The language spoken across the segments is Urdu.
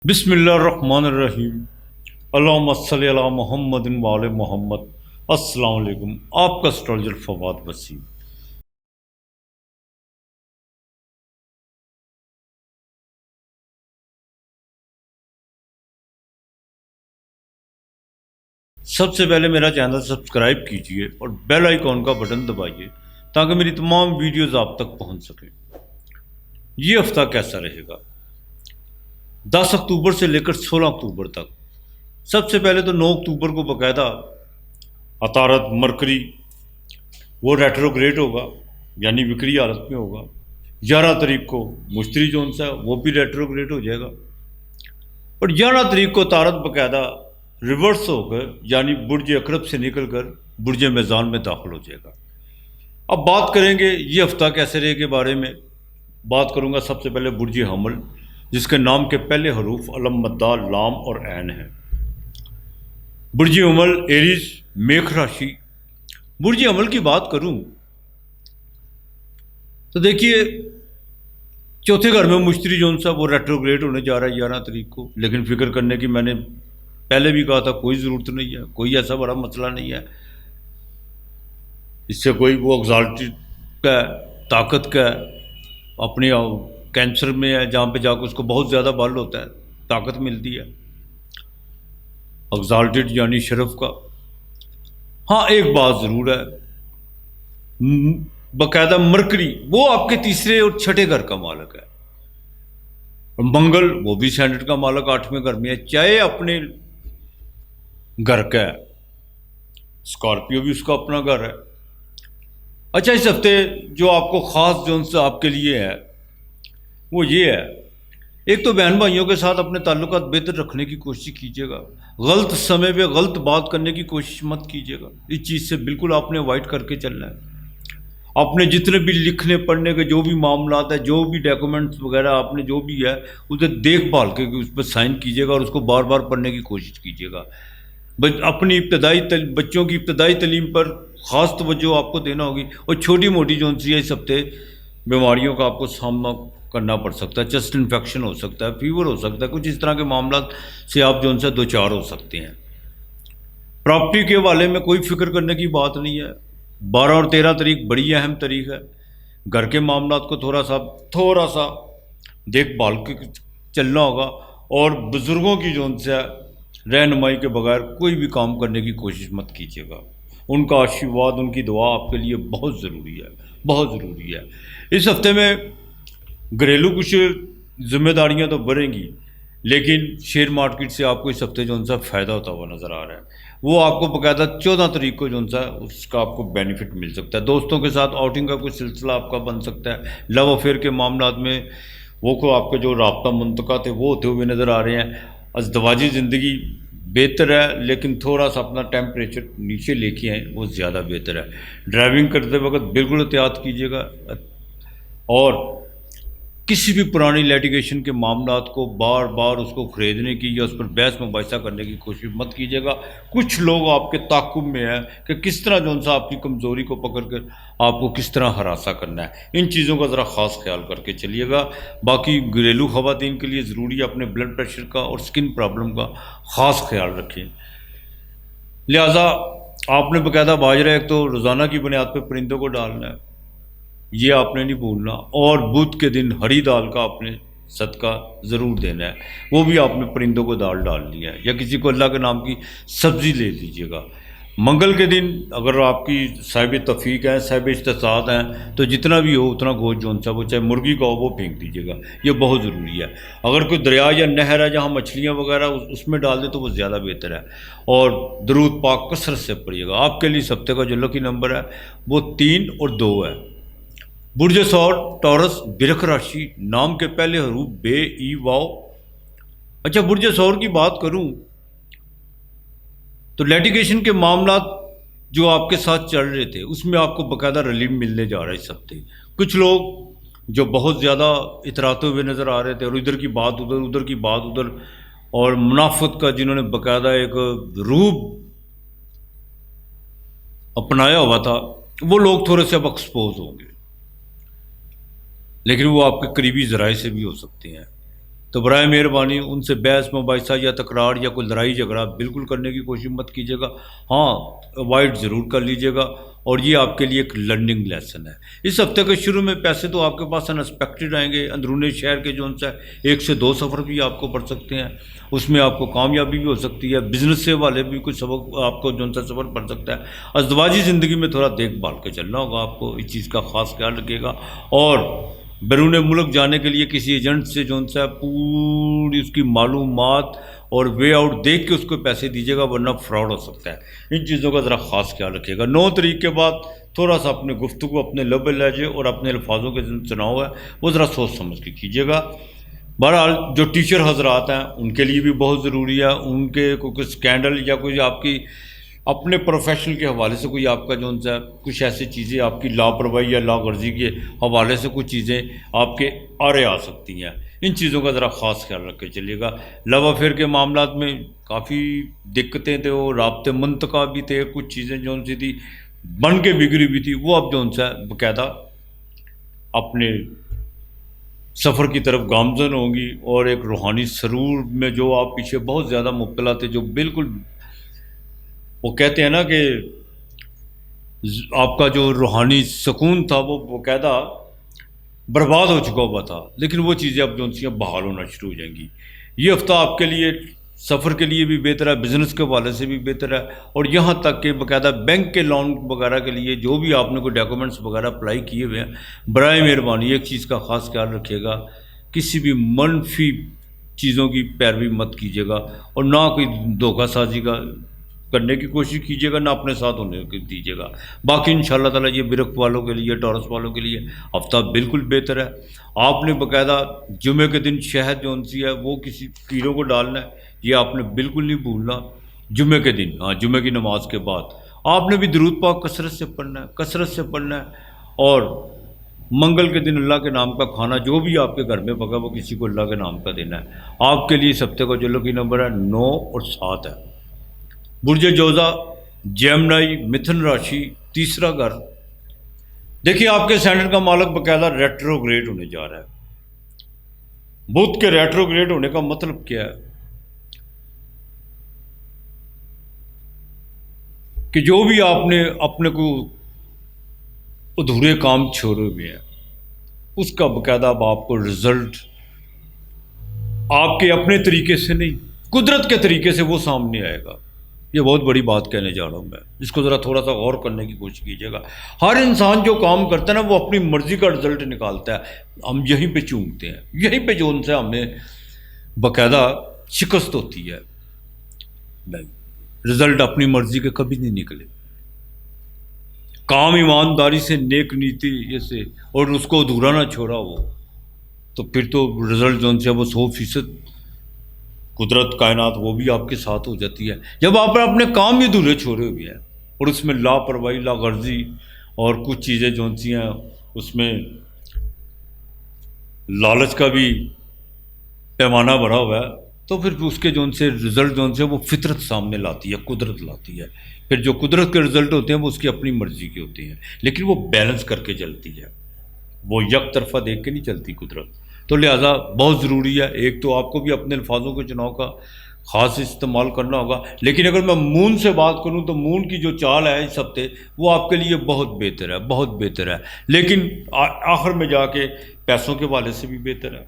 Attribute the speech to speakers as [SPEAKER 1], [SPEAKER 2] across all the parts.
[SPEAKER 1] بسم اللہ الرحمن الرحیم۔ اللہم صلی علی محمد و آل محمد۔ السلام علیکم، آپ کا اسٹرالجر فواد وسیم۔ سب سے پہلے میرا چینل سبسکرائب کیجئے اور بیل آئیکن کا بٹن دبائیے تاکہ میری تمام ویڈیوز آپ تک پہنچ سکیں۔ یہ ہفتہ کیسا رہے گا؟ 10 اکتوبر سے لے کر 16 اکتوبر تک۔ سب سے پہلے تو 9 اکتوبر کو باقاعدہ عطارد مرکری وہ ریٹروگریڈ ہوگا، یعنی وکری حالت میں ہوگا۔ 11 تاریخ کو مشتری جون سا ہے وہ بھی ریٹروگریڈ ہو جائے گا، اور 11 تاریخ کو عطارد باقاعدہ ریورس ہو کر یعنی برج اقرب سے نکل کر برج میزان میں داخل ہو جائے گا۔ اب بات کریں گے یہ ہفتہ کیسے رہے کے بارے میں۔ بات کروں گا سب سے پہلے برج حمل، جس کے نام کے پہلے حروف علم مدہ لام اور عین ہیں۔ برج حمل ایریز میخ راشی۔ برج حمل کی بات کروں تو دیکھیے چوتھے گھر میں مشتری جون سا وہ ریٹروگریڈ ہونے جا رہا ہے 11 تاریخ کو، لیکن فکر کرنے کی میں نے پہلے بھی کہا تھا کوئی ضرورت نہیں ہے، کوئی ایسا بڑا مسئلہ نہیں ہے، اس سے کوئی وہ ایگزالٹڈ کا ہے، طاقت کا ہے، اپنے کینسر میں ہے جہاں پہ جا کے اس کو بہت زیادہ بل ہوتا ہے، طاقت ملتی ہے، ایگزالٹڈ یعنی شرف کا۔ ہاں ایک بات ضرور ہے، باقاعدہ مرکری وہ آپ کے تیسرے اور چھٹے گھر کا مالک ہے، اور منگل وہ بھی سینٹ کا مالک 8ویں گھر میں ہے، چاہے اپنے گھر کا ہے۔ اسکارپیو بھی اس کا اپنا گھر ہے۔ اچھا، اس ہفتے جو آپ کو خاص جو سے آپ کے لیے ہے وہ یہ ہے، ایک تو بہن بھائیوں کے ساتھ اپنے تعلقات بہتر رکھنے کی کوشش کیجیے گا، غلط سمے پہ غلط بات کرنے کی کوشش مت کیجیے گا، اس چیز سے بالکل آپ نے اوائڈ کر کے چلنا ہے۔ اپنے جتنے بھی لکھنے پڑھنے کے جو بھی معاملات ہیں، جو بھی ڈاکومنٹس وغیرہ آپ نے جو بھی ہے اسے دیکھ بھال کے اس پہ سائن کیجیے گا اور اس کو بار بار پڑھنے کی کوشش کیجیے گا۔ اپنی بچوں کی ابتدائی تعلیم پر خاص توجہ آپ کو دینا ہوگی، اور چھوٹی موٹی جو سی ہے اس ہفتے بیماریوں کا آپ کو سامنا کرنا پڑ سکتا ہے، چیسٹ انفیکشن ہو سکتا ہے، فیور ہو سکتا ہے، کچھ اس طرح کے معاملات سے آپ جو ان سے دو چار ہو سکتے ہیں۔ پراپرٹی کے حوالے میں کوئی فکر کرنے کی بات نہیں ہے۔ 12 اور 13 تاریخ بڑی اہم تاریخ ہے، گھر کے معاملات کو تھوڑا سا دیکھ بھال کے چلنا ہوگا، اور بزرگوں کی جو ان سے رہنمائی کے بغیر کوئی بھی کام کرنے کی کوشش مت کیجیے گا۔ ان کا آشیرواد، ان کی دعا آپ کے لیے بہت ضروری ہے، بہت ضروری ہے۔ اس ہفتے میں گھریلو کچھ ذمہ داریاں تو بڑھیں گی، لیکن شیئر مارکیٹ سے آپ کو اس ہفتے جو ان سا فائدہ ہوتا ہوا نظر آ رہا ہے۔ وہ آپ کو باقاعدہ 14 تاریخ کو جو ان سا اس کا آپ کو بینیفٹ مل سکتا ہے۔ دوستوں کے ساتھ آؤٹنگ کا کوئی سلسلہ آپ کا بن سکتا ہے۔ لو افیئر کے معاملات میں وہ کو آپ کے جو رابطہ منطقہ تھے وہ ہوتے ہوئے نظر آ رہے ہیں۔ ازدواجی زندگی بہتر ہے، لیکن تھوڑا سا اپنا ٹیمپریچر نیچے لے کے آئیں، وہ زیادہ بہتر ہے۔ ڈرائیونگ کرتے وقت بالکل احتیاط کیجیے گا، اور کسی بھی پرانی لیٹیگیشن کے معاملات کو بار بار اس کو خریدنے کی یا اس پر بحث مباحثہ کرنے کی کوشش مت کیجیے گا۔ کچھ لوگ آپ کے تعاقب میں ہیں کہ کس طرح جو ان سے آپ کی کمزوری کو پکڑ کر آپ کو کس طرح ہراسہ کرنا ہے، ان چیزوں کا ذرا خاص خیال کر کے چلیے گا۔ باقی گھریلو خواتین کے لیے ضروری ہے اپنے بلڈ پریشر کا اور سکن پرابلم کا خاص خیال رکھیں۔ لہٰذا آپ نے باقاعدہ باجرہ ایک تو روزانہ کی بنیاد پہ پرندوں کو ڈالنا ہے، یہ آپ نے نہیں بھولنا، اور بدھ کے دن ہری دال کا آپ نے صدقہ ضرور دینا ہے، وہ بھی آپ نے پرندوں کو دال ڈالنی ہے، یا کسی کو اللہ کے نام کی سبزی لے لیجیے گا۔ منگل کے دن اگر آپ کی صاحب توفیق ہے، صاحب استطاعت ہیں، تو جتنا بھی ہو اتنا گوشت جو سا وہ چاہے مرغی کا ہو وہ پھینک دیجیے گا، یہ بہت ضروری ہے۔ اگر کوئی دریا یا نہر ہے جہاں مچھلیاں وغیرہ اس میں ڈال دے تو وہ زیادہ بہتر ہے، اور درود پاک کثرت سے پڑھیے گا۔ آپ کے لیے اس ہفتے کا جو لکی نمبر ہے وہ 3 اور 2 ہے۔ برج ثور ٹورس برک راشی، نام کے پہلے حروف بے ای واو۔ اچھا، برج ثور کی بات کروں تو لیٹیگیشن کے معاملات جو آپ کے ساتھ چل رہے تھے اس میں آپ کو باقاعدہ ریلیف ملنے جا رہا ہے اس ہفتے۔ کچھ لوگ جو بہت زیادہ اتراتے ہوئے نظر آ رہے تھے، اور ادھر کی بات ادھر، ادھر کی بات ادھر، اور منافقت کا جنہوں نے باقاعدہ ایک روپ اپنایا ہوا تھا، وہ لوگ تھوڑے سے اب ایکسپوز ہوں گے، لیکن وہ آپ کے قریبی ذرائع سے بھی ہو سکتے ہیں۔ تو برائے مہربانی ان سے بحث مباحثہ یا تکرار یا کوئی لڑائی جھگڑا بالکل کرنے کی کوشش مت کیجیے گا. ہاں اوائڈ ضرور کر لیجیے گا. اور یہ آپ کے لیے ایک لرننگ لیسن ہے. اس ہفتے کے شروع میں پیسے تو آپ کے پاس انسپیکٹڈ آئیں گے. اندرون شہر کے جو ان سے 1 سے 2 سفر بھی آپ کو پڑ سکتے ہیں. اس میں آپ کو کامیابی بھی ہو سکتی ہے. بزنس سے والے بھی کوئی سبق آپ کو جو ان سے سفر پڑ سکتا ہے. ازدواجی زندگی میں تھوڑا دیکھ بھال کے چلنا ہوگا آپ کو. اس چیز کا خاص خیال رکھیے گا. اور بیرون ملک جانے کے لیے کسی ایجنٹ سے جو ان سے پوری اس کی معلومات اور وے آؤٹ دیکھ کے اس کو پیسے دیجیے گا, ورنہ فراڈ ہو سکتا ہے. ان چیزوں کا ذرا خاص خیال رکھیے گا. 9 تاریخ کے بعد تھوڑا سا اپنے گفتگو, اپنے لب لہجے اور اپنے الفاظوں کے چناؤ ہے وہ ذرا سوچ سمجھ کے کیجیے گا. بہرحال جو ٹیچر حضرات ہیں ان کے لیے بھی بہت ضروری ہے. ان کے کوئی اسکینڈل یا کوئی آپ کی اپنے پروفیشن کے حوالے سے کوئی آپ کا جو ان سے کچھ ایسی چیزیں آپ کی لاپرواہی یا لاغرضی کے حوالے سے کچھ چیزیں آپ کے آڑے آ سکتی ہیں. ان چیزوں کا ذرا خاص خیال رکھ کے چلیے گا. لو افیئر کے معاملات میں کافی دقتیں تھے, وہ رابطے منتقا بھی تھے, کچھ چیزیں جو ان سے تھی بن کے بگڑی بھی تھی, وہ اب جو ان سے باقاعدہ اپنے سفر کی طرف گامزن ہوں گی. اور ایک روحانی سرور میں جو آپ پیچھے بہت زیادہ مبتلا تھے, جو بالکل وہ کہتے ہیں نا کہ آپ کا جو روحانی سکون تھا وہ باقاعدہ برباد ہو چکا ہوا تھا, لیکن وہ چیزیں اب جو ان سے بحال ہونا شروع ہو جائیں گی. یہ ہفتہ آپ کے لیے سفر کے لیے بھی بہتر ہے, بزنس کے حوالے سے بھی بہتر ہے, اور یہاں تک کہ باقاعدہ بینک کے لون وغیرہ کے لیے جو بھی آپ نے کوئی ڈاکومنٹس وغیرہ اپلائی کیے ہوئے ہیں, برائے مہربانی ایک چیز کا خاص خیال رکھیے گا, کسی بھی منفی چیزوں کی پیروی مت کیجیے گا, اور نہ کوئی دھوکہ سازی کا کرنے کی کوشش کیجیے گا, نہ اپنے ساتھ ہونے کو دیجیے گا. باقی انشاءاللہ تعالیٰ یہ برق والوں کے لیے, ٹورس والوں کے لیے ہفتہ بالکل بہتر ہے. آپ نے باقاعدہ جمعے کے دن شہد جو انسی ہے وہ کسی کیڑوں کو ڈالنا ہے, یہ آپ نے بالکل نہیں بھولنا. جمعے کے دن, ہاں جمعے کی نماز کے بعد آپ نے بھی درود پاک کثرت سے پڑھنا ہے, کثرت سے پڑھنا ہے. اور منگل کے دن اللہ کے نام کا کھانا جو بھی آپ کے گھر میں پکا وہ کسی کو اللہ کے نام کا دینا ہے. آپ کے لیے اس ہفتے کا جو لکی نمبر ہے 9 اور 7 ہے. برج جوزا, جیمنائی, متھن راشی, تیسرا گھر. دیکھیے آپ کے سینڈر کا مالک باقاعدہ ریٹروگریڈ ہونے جا رہا ہے. بدھ کے ریٹروگریڈ ہونے کا مطلب کیا ہے کہ جو بھی آپ نے اپنے کو ادھورے کام چھوڑے ہوئے ہیں اس کا باقاعدہ اب آپ کو رزلٹ آپ کے اپنے طریقے سے نہیں, قدرت کے طریقے سے وہ سامنے آئے گا. یہ بہت بڑی بات کہنے جا رہا ہوں میں, اس کو ذرا تھوڑا سا غور کرنے کی کوشش کیجیے گا. ہر انسان جو کام کرتا ہے نا وہ اپنی مرضی کا رزلٹ نکالتا ہے. ہم یہیں پہ چونکتے ہیں, یہیں پہ جو ان سے ہمیں باقاعدہ شکست ہوتی ہے. رزلٹ اپنی مرضی کے کبھی نہیں نکلے. کام ایمانداری سے, نیک نیتی سے, اور اس کو ادھورا نہ چھوڑا وہ, تو پھر تو رزلٹ جو ان سے وہ 100% قدرت کائنات وہ بھی آپ کے ساتھ ہو جاتی ہے. جب آپ نے اپنے کام ہی ادھورے چھوڑے ہوئے ہیں اور اس میں لاپرواہی, لاغرضی اور کچھ چیزیں جو ان سی ہیں اس میں لالچ کا بھی پیمانہ بڑھا ہوا ہے, تو پھر اس کے جو ان سے رزلٹ جو ان سے وہ فطرت سامنے لاتی ہے, قدرت لاتی ہے. پھر جو قدرت کے رزلٹ ہوتے ہیں وہ اس کی اپنی مرضی کے ہوتے ہیں, لیکن وہ بیلنس کر کے چلتی ہے, وہ یک طرفہ دیکھ کے نہیں چلتی قدرت. تو لہٰذا بہت ضروری ہے, ایک تو آپ کو بھی اپنے الفاظوں کے چناؤ کا خاص استعمال کرنا ہوگا. لیکن اگر میں مون سے بات کروں تو مون کی جو چال ہے اس ہفتے وہ آپ کے لیے بہت بہتر ہے, بہت بہتر ہے. لیکن آخر میں جا کے پیسوں کے حوالے سے بھی بہتر ہے.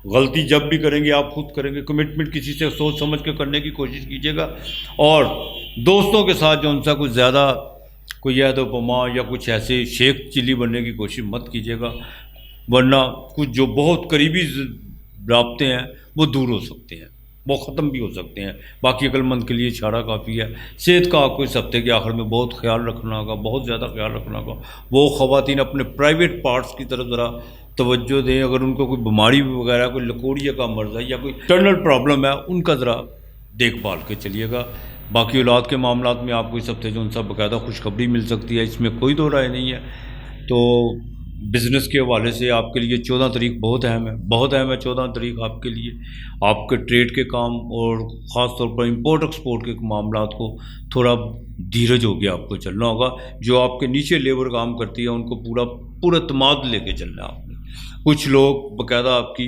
[SPEAKER 1] غلطی جب بھی کریں گے آپ خود کریں گے. کمٹمنٹ کسی سے سوچ سمجھ کے کرنے کی کوشش کیجیے گا, اور دوستوں کے ساتھ جو ان سے کچھ زیادہ کوئی عہد و پما یا کچھ ایسے شیخ چلی بننے کی کوشش مت کیجیے گا, ورنہ کچھ جو بہت قریبی رابطے ہیں وہ دور ہو سکتے ہیں, وہ ختم بھی ہو سکتے ہیں. باقی عقل مند کے لیے اشارہ کافی ہے. صحت کا آپ کو اس ہفتے کے آخر میں بہت خیال رکھنا ہوگا, بہت زیادہ خیال رکھنا ہوگا. وہ خواتین اپنے پرائیویٹ پارٹس کی طرف ذرا توجہ دیں. اگر ان کو کوئی بیماری وغیرہ, کوئی لکوڑیا کا مرض ہے یا کوئی انٹرنل پرابلم ہے, ان کا ذرا دیکھ بھال کے چلیے گا. باقی اولاد کے معاملات میں آپ کو اس ہفتے جو ان سب باقاعدہ خوشخبری مل سکتی ہے, اس میں کوئی دو رائے نہیں ہے. تو بزنس کے حوالے سے آپ کے لیے 14 تاریخ بہت اہم ہے, بہت اہم ہے 14 تاریخ آپ کے لیے. آپ کے ٹریڈ کے کام اور خاص طور پر امپورٹ ایکسپورٹ کے معاملات کو تھوڑا دھیرج ہو گیا آپ کو چلنا ہوگا. جو آپ کے نیچے لیبر کام کرتی ہے ان کو پورا اعتماد لے کے چلنا ہے آپ نے. کچھ لوگ باقاعدہ آپ کی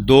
[SPEAKER 1] 2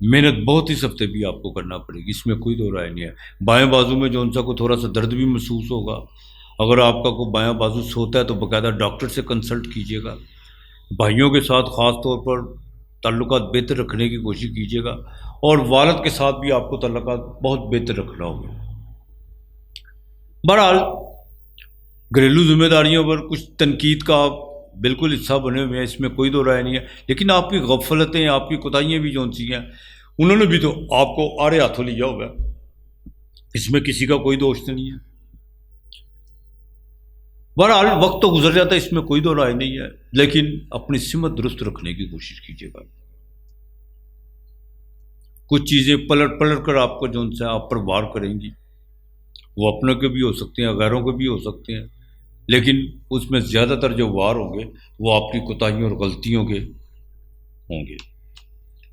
[SPEAKER 1] محنت بہت اس ہفتے بھی آپ کو کرنا پڑے گی، اس میں کوئی دو رائے نہیں ہے۔ بائیں بازو میں جو سا کو تھوڑا سا درد بھی محسوس ہوگا، اگر آپ کا کوئی بایاں بازو سوتا ہے تو باقاعدہ ڈاکٹر سے کنسلٹ کیجیے گا۔ بھائیوں کے ساتھ خاص طور پر تعلقات بہتر رکھنے کی کوشش کیجیے گا، اور والد کے ساتھ بھی آپ کو تعلقات بہت بہتر رکھنا ہوگا۔ بہرحال گھریلو ذمہ داریوں پر کچھ تنقید کا آپ بالکل حصہ بنے ہوئے ہیں، اس میں کوئی دو رائے نہیں ہے، لیکن آپ کی غفلتیں، آپ کی کوتاہیاں بھی جو سی ہیں انہوں نے بھی تو آپ کو آڑے ہاتھوں لیا ہوگا، اس میں کسی کا کوئی دوش نہیں ہے۔ بہرحال وقت تو گزر جاتا ہے، اس میں کوئی دو رائے نہیں ہے، لیکن اپنی سمت درست رکھنے کی کوشش کیجیے گا۔ کچھ چیزیں پلٹ پلٹ کر آپ کو جو سے آپ پر وار کریں گی، وہ اپنوں کے بھی ہو سکتے ہیں، غیروں کے بھی ہو سکتے ہیں، لیکن اس میں زیادہ تر جو وار ہوں گے وہ آپ کی کوتاہیوں اور غلطیوں کے ہوں گے۔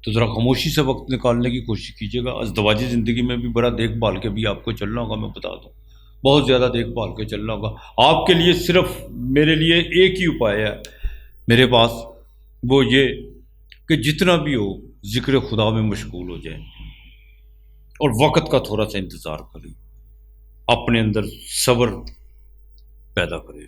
[SPEAKER 1] تو ذرا خاموشی سے وقت نکالنے کی کوشش کیجیے گا۔ ازدواجی زندگی میں بھی بڑا دیکھ بھال کے بھی آپ کو چلنا ہوگا، میں بتا دوں بہت زیادہ دیکھ بھال کے چلنا ہوگا آپ کے لیے۔ صرف میرے لیے ایک ہی اپائے ہے میرے پاس، وہ یہ کہ جتنا بھی ہو ذکر خدا میں مشغول ہو جائیں اور وقت کا تھوڑا سا انتظار کریں، اپنے اندر صبر پیدا کریں۔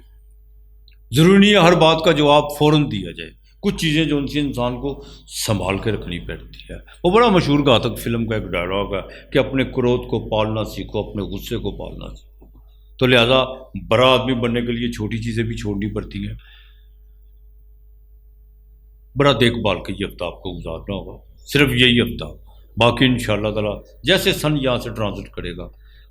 [SPEAKER 1] ضروری نہیں ہے ہر بات کا جواب فوراً دیا جائے، کچھ چیزیں جو ان سے انسان کو سنبھال کے رکھنی پڑتی ہے۔ وہ بڑا مشہور گھاتک فلم کا ایک ڈائلاگ ہے کہ اپنے کرودھ کو پالنا سیکھو، اپنے غصے کو پالنا سیکھو۔ تو لہٰذا بڑا آدمی بننے کے لیے چھوٹی چیزیں بھی چھوڑنی پڑتی ہیں۔ بڑا دیکھ بھال کے یہ ہفتہ آپ کو گزارنا ہوگا، صرف یہی ہفتہ، باقی انشاءاللہ تعالیٰ جیسے سن یہاں سے ٹرانزٹ کرے گا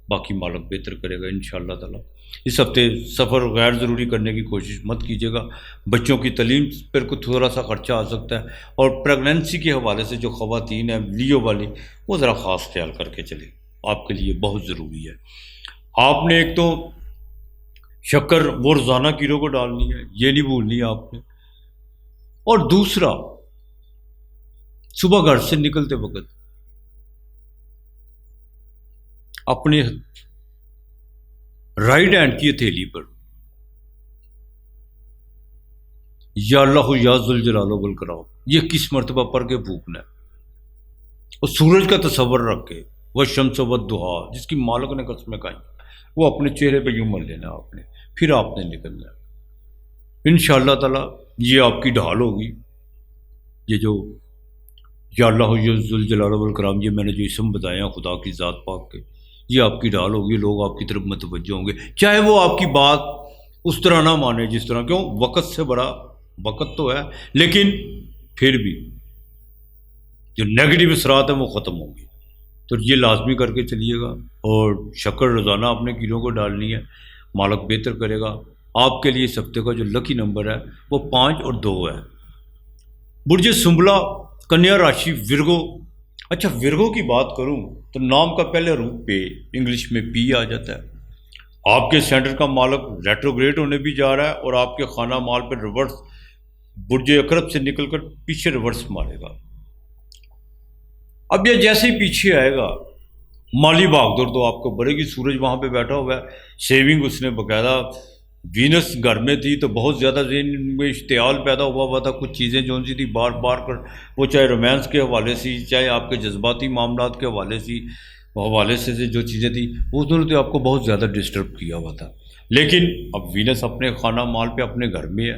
[SPEAKER 1] باقی مالک بہتر کرے گا انشاءاللہ تعالیٰ۔ اس ہفتے سفر غیر ضروری کرنے کی کوشش مت کیجیے گا، بچوں کی تعلیم پر کچھ تھوڑا سا خرچہ آ سکتا ہے، اور پریگنینسی کے حوالے سے جو خواتین ہیں لیو والی، وہ ذرا خاص خیال کر کے چلے، آپ کے لیے بہت ضروری ہے۔ آپ نے ایک تو شکر وہ روزانہ کیلو کو ڈالنی ہے، یہ نہیں بھولنی ہے آپ نے، اور دوسرا صبح گھر سے نکلتے وقت اپنے رائٹ ہینڈ کی ہتھیلی پر یا اللہ یا ذوالجلال والاکرام یہ 21 مرتبہ پڑھ کے پھونکنا ہے، اور سورج کا تصور رکھ کے والشمس والضحیٰ جس کی مالک نے قسمیں کھائی وہ اپنے چہرے پہ یوں مل لینا آپ نے، پھر آپ نے نکلنا ہے انشاءاللہ تعالیٰ۔ یہ آپ کی ڈھال ہوگی، یہ جو یا اللہ یا ذوالجلال والاکرام یہ میں نے جو اسم بتایا ہیں خدا کی ذات پاک کے، یہ آپ کی ڈھال ہوگی، لوگ آپ کی طرف متوجہ ہوں گے، چاہے وہ آپ کی بات اس طرح نہ مانے جس طرح، کیوں وقت سے بڑا وقت تو ہے، لیکن پھر بھی جو نیگیٹو اثرات ہیں وہ ختم ہوں گے۔ تو یہ لازمی کر کے چلیے گا، اور شکر روزانہ اپنے کیلوں کو ڈالنی ہے، مالک بہتر کرے گا آپ کے لیے۔ اس ہفتے کا جو لکی نمبر ہے وہ 5 اور 2 ہے۔ برج سنبلا کنیا راشی ورگو۔ اچھا ورگو کی بات کروں تو نام کا پہلے روپ پہ انگلش میں پی آ جاتا ہے۔ آپ کے سینٹر کا مالک ریٹروگریڈ ہونے بھی جا رہا ہے، اور آپ کے خانہ مال پہ ریورس برج اقرب سے نکل کر پیچھے ریورس مارے گا۔ اب یہ جیسے ہی پیچھے آئے گا مالی بھاگ دوڑ تو آپ کو بڑھے گی۔ سورج وہاں پہ بیٹھا ہوا ہے، سیونگ اس نے باقاعدہ، وینس گھر میں تھی تو بہت زیادہ ذہن میں اشتعال پیدا ہوا تھا، کچھ چیزیں جو سی تھی بار بار کر، وہ چاہے رومانس کے حوالے سے، چاہے آپ کے جذباتی معاملات کے حوالے سے جو چیزیں تھیں وہ انہوں نے تو آپ کو بہت زیادہ ڈسٹرب کیا ہوا تھا۔ لیکن اب وینس اپنے خانہ مال پہ اپنے گھر میں ہے،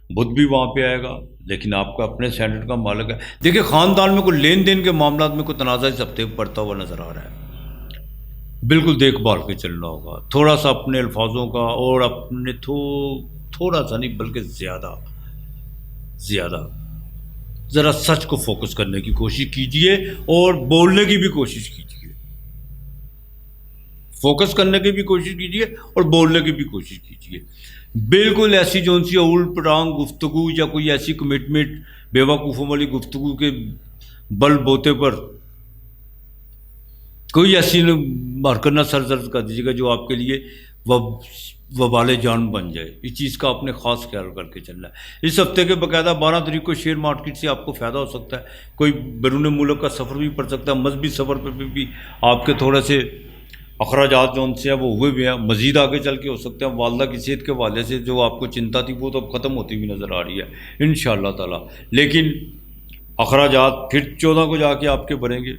[SPEAKER 1] بدھ بھی وہاں پہ آئے گا، لیکن آپ کا اپنے سینٹر کا مالک ہے۔ دیکھیں خاندان میں کوئی لین دین کے معاملات میں کوئی تنازع اس ہفتے پڑتا ہوا نظر آ رہا ہے، بالکل دیکھ بھال کے چلنا ہوگا، تھوڑا سا اپنے الفاظوں کا، اور اپنے تھوڑا سا نہیں بلکہ زیادہ ذرا سچ کو فوکس کرنے کی کوشش کیجئے، اور بولنے کی بھی کوشش کیجئے، فوکس کرنے کی بھی کوشش کیجئے اور بولنے کی بھی کوشش کیجئے۔ بالکل ایسی جو سی اولٹ پٹانگ گفتگو یا کوئی ایسی کمٹمنٹ بیوقوفوں والی گفتگو کے بل بوتے پر کوئی ایسی حرکت نہ سرزد کر دیجیے گا جو آپ کے لیے وبال جان بن جائے۔ اس چیز کا آپ نے خاص خیال کر کے چلنا ہے۔ اس ہفتے کے باقاعدہ 12 تاریخ کو شیئر مارکیٹ سے آپ کو فائدہ ہو سکتا ہے، کوئی بیرون ملک کا سفر بھی پڑ سکتا ہے، مذہبی سفر پہ بھی آپ کے تھوڑے سے اخراجات جو ان سے ہیں وہ ہوئے بھی ہیں، مزید آگے چل کے ہو سکتے ہیں۔ والدہ کی صحت کے حوالے سے جو آپ کو چنتا تھی وہ تو اب ختم ہوتی ہوئی نظر آ رہی ہے انشاءاللہ تعالیٰ، لیکن اخراجات پھر 14 کو جا کے آپ کے بنیں گے.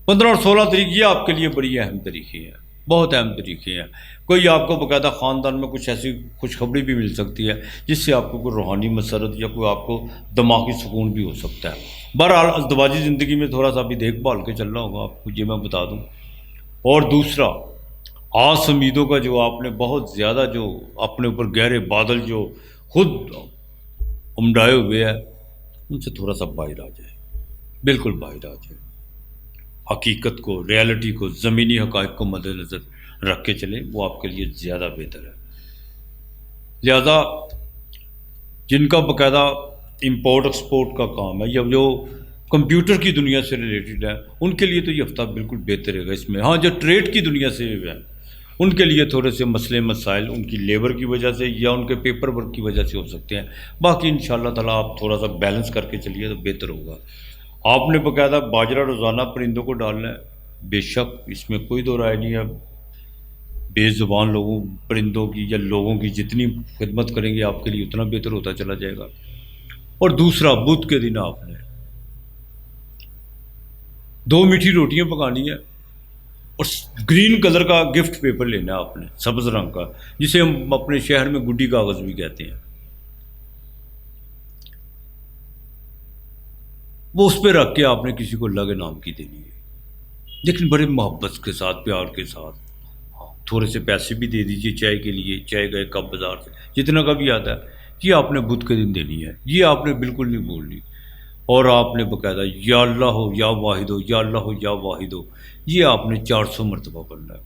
[SPEAKER 1] 15 اور 16 تاریخ یہ آپ کے لیے بڑی اہم طریقے ہیں، بہت اہم طریقے ہیں. کوئی آپ کو باقاعدہ خاندان میں کچھ ایسی خوشخبری بھی مل سکتی ہے جس سے آپ کو کوئی روحانی مسرت یا کوئی آپ کو دماغی سکون بھی ہو سکتا ہے. بہرحال ازدواجی زندگی میں تھوڑا سا بھی دیکھ بھال کے چلنا ہوگا آپ کو، یہ میں بتا دوں. اور دوسرا، آس امیدوں کا جو آپ نے بہت زیادہ جو اپنے اوپر گہرے بادل جو خود امڈائے ہوئے ہیں، ان سے تھوڑا سا باہر آ جائے، بالکل باہر آ جائے. حقیقت کو، ریالٹی کو، زمینی حقائق کو مد نظر رکھ کے چلیں، وہ آپ کے لیے زیادہ بہتر ہے. لہذا جن کا باقاعدہ امپورٹ ایکسپورٹ کا کام ہے یا جو کمپیوٹر کی دنیا سے ریلیٹڈ ہے، ان کے لیے تو یہ ہفتہ بالکل بہتر رہے گا. اس میں ہاں جو ٹریڈ کی دنیا سے ہے ان کے لیے تھوڑے سے مسئلے مسائل ان کی لیبر کی وجہ سے یا ان کے پیپر ورک کی وجہ سے ہو سکتے ہیں. باقی ان شاء اللہ تعالیٰ آپ تھوڑا سا بیلنس کر کے چلیے تو بہتر ہوگا. آپ نے باقاعدہ باجرہ روزانہ پرندوں کو ڈالنا ہے، بے شک اس میں کوئی دو رائے نہیں ہے. بے زبان لوگوں پرندوں کی یا لوگوں کی جتنی خدمت کریں گے آپ کے لیے اتنا بہتر ہوتا چلا جائے گا. اور دوسرا، بدھ کے دن آپ نے 2 میٹھی روٹیاں پکانی ہے اور گرین کلر کا گفٹ پیپر لینا ہے آپ نے، سبز رنگ کا، جسے ہم اپنے شہر میں گڈی کاغذ بھی کہتے ہیں. وہ اس پہ رکھ کے آپ نے کسی کو اللہ کے نام کی دینی ہے، لیکن بڑے محبت کے ساتھ، پیار کے ساتھ. تھوڑے سے پیسے بھی دے دیجیے چائے کے لیے، چائے کا ایک کپ بازار سے جتنا کا بھی آتا ہے، یہ آپ نے بدھ کے دن دینی ہے. یہ آپ نے بالکل نہیں بھولنی. اور آپ نے باقاعدہ یا اللہ ہو یا واحد ہو، یا اللہ ہو یا واحد ہو، یہ آپ نے 400 مرتبہ پڑھنا ہے.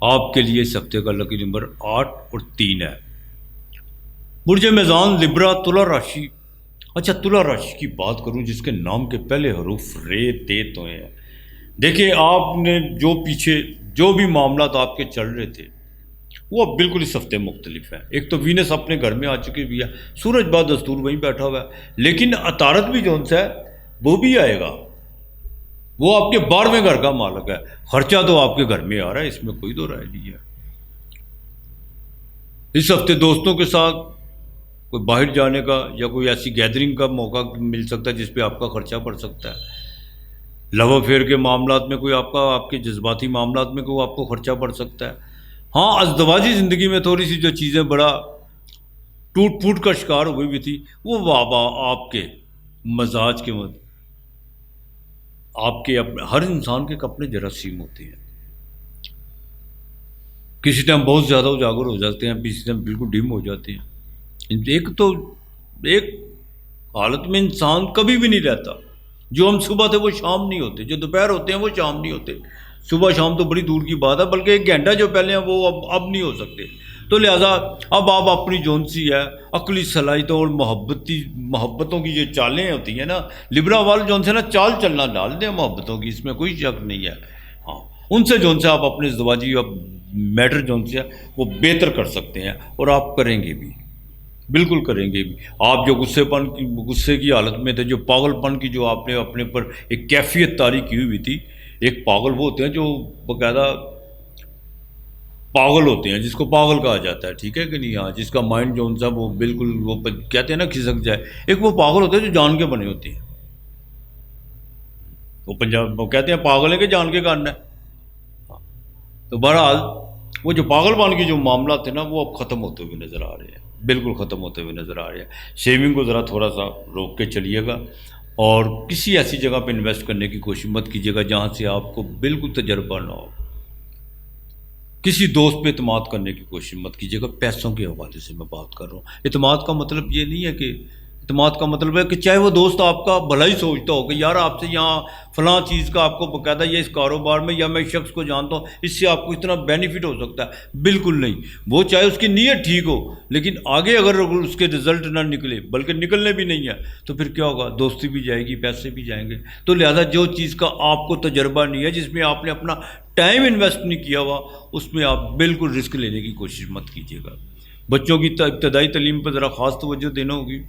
[SPEAKER 1] آپ کے لیے اس ہفتے کا لکی نمبر 8 اور 3 ہے. برج میزان، لبرا، تلا راشی. اچھا، تلا راشی کی بات کروں جس کے نام کے پہلے حروف رے تے تو ہیں. دیکھیں آپ نے جو پیچھے جو بھی معاملات آپ کے چل رہے تھے وہ اب بالکل اس ہفتے مختلف ہیں. ایک تو وینس اپنے گھر میں آ چکی بھی ہے، سورج بعد دستور وہیں بیٹھا ہوا ہے، لیکن عطارد بھی جون سا ہے وہ بھی آئے گا. وہ آپ کے 12ویں گھر کا مالک ہے. خرچہ تو آپ کے گھر میں آ رہا ہے، اس میں کوئی دو رائے نہیں ہے. اس ہفتے دوستوں کے ساتھ کوئی باہر جانے کا یا کوئی ایسی گیدرنگ کا موقع مل سکتا ہے جس پہ آپ کا خرچہ پڑ سکتا ہے. لو افیئر کے معاملات میں کوئی آپ کے جذباتی معاملات میں کوئی آپ کو خرچہ پڑ سکتا ہے. ہاں، ازدواجی زندگی میں تھوڑی سی جو چیزیں بڑا ٹوٹ پھوٹ کا شکار ہوئی بھی تھی، وہ وابا آپ کے مزاج کے آپ کے ہر انسان کے اپنے جراثیم ہوتے ہیں. کسی ٹائم بہت زیادہ اجاگر ہو جاتے ہیں، کسی ٹائم بالکل ڈم ہو جاتے ہیں. ایک حالت میں انسان کبھی بھی نہیں رہتا. جو ہم صبح تھے وہ شام نہیں ہوتے، جو دوپہر ہوتے ہیں وہ شام نہیں ہوتے. صبح شام تو بڑی دور کی بات ہے، بلکہ 1 گھنٹہ جو پہلے ہیں وہ اب نہیں ہو سکتے. تو لہٰذا اب آپ اپنی جون سی ہے عقلی صلاحیتوں اور محبتوں کی جو چالیں ہوتی ہیں نا، لبرا وال جون سے نا چال چلنا ڈال دیں محبتوں کی، اس میں کوئی شک نہیں ہے. ہاں، ان سے جون سے آپ اپنے ازدواجی میٹر جون سے وہ بہتر کر سکتے ہیں، اور آپ کریں گے بھی، بالکل کریں گے بھی. آپ جو غصے کی حالت میں تھے، جو پاگل پن کی جو آپ نے اپنے پر ایک کیفیت طاری کی ہوئی تھی. ایک پاگل وہ ہوتے ہیں جو باقاعدہ پاگل ہوتے ہیں، جس کو پاگل کہا جاتا ہے، ٹھیک ہے کہ نہیں. ہاں، جس کا مائنڈ جو ان سا وہ بالکل وہ کہتے ہیں نا کھسک جائے. ایک وہ پاگل ہوتے ہیں جو جان کے بنے ہوتے ہیں. وہ پنجاب وہ کہتے ہیں پاگل ہے کہ جان کے کان ہے. تو بہرحال وہ جو پاگل پن کی جو معاملات تھے نا، وہ اب ختم ہوتے ہوئے نظر آ رہے ہیں، بالکل ختم ہوتے ہوئے نظر آ رہے ہیں. شیونگ کو ذرا تھوڑا سا روک کے چلیے گا، اور کسی ایسی جگہ پہ انویسٹ کرنے کی کوشش مت کیجیے گا جہاں سے آپ کو بالکل تجربہ نہ ہو. کسی دوست پہ اعتماد کرنے کی کوشش مت کیجیے گا. پیسوں کے حوالے سے میں بات کر رہا ہوں. اعتماد کا مطلب یہ نہیں ہے کہ اعتماد کا مطلب ہے کہ چاہے وہ دوست آپ کا بھلا ہی سوچتا ہو کہ یار آپ سے یہاں فلاں چیز کا آپ کو باقاعدہ یہ اس کاروبار میں، یا میں اس شخص کو جانتا ہوں اس سے آپ کو اتنا بینیفٹ ہو سکتا ہے. بالکل نہیں. وہ چاہے اس کی نیت ٹھیک ہو، لیکن آگے اگر اس کے رزلٹ نہ نکلے، بلکہ نکلنے بھی نہیں ہے، تو پھر کیا ہوگا؟ دوستی بھی جائے گی، پیسے بھی جائیں گے. تو لہذا جو چیز کا آپ کو تجربہ نہیں ہے، جس میں آپ نے اپنا ٹائم انویسٹ نہیں کیا ہوا، اس میں آپ بالکل رسک لینے کی کوشش مت کیجیے گا. بچوں کی ابتدائی تعلیم پر ذرا خاص توجہ دینا ہوگی،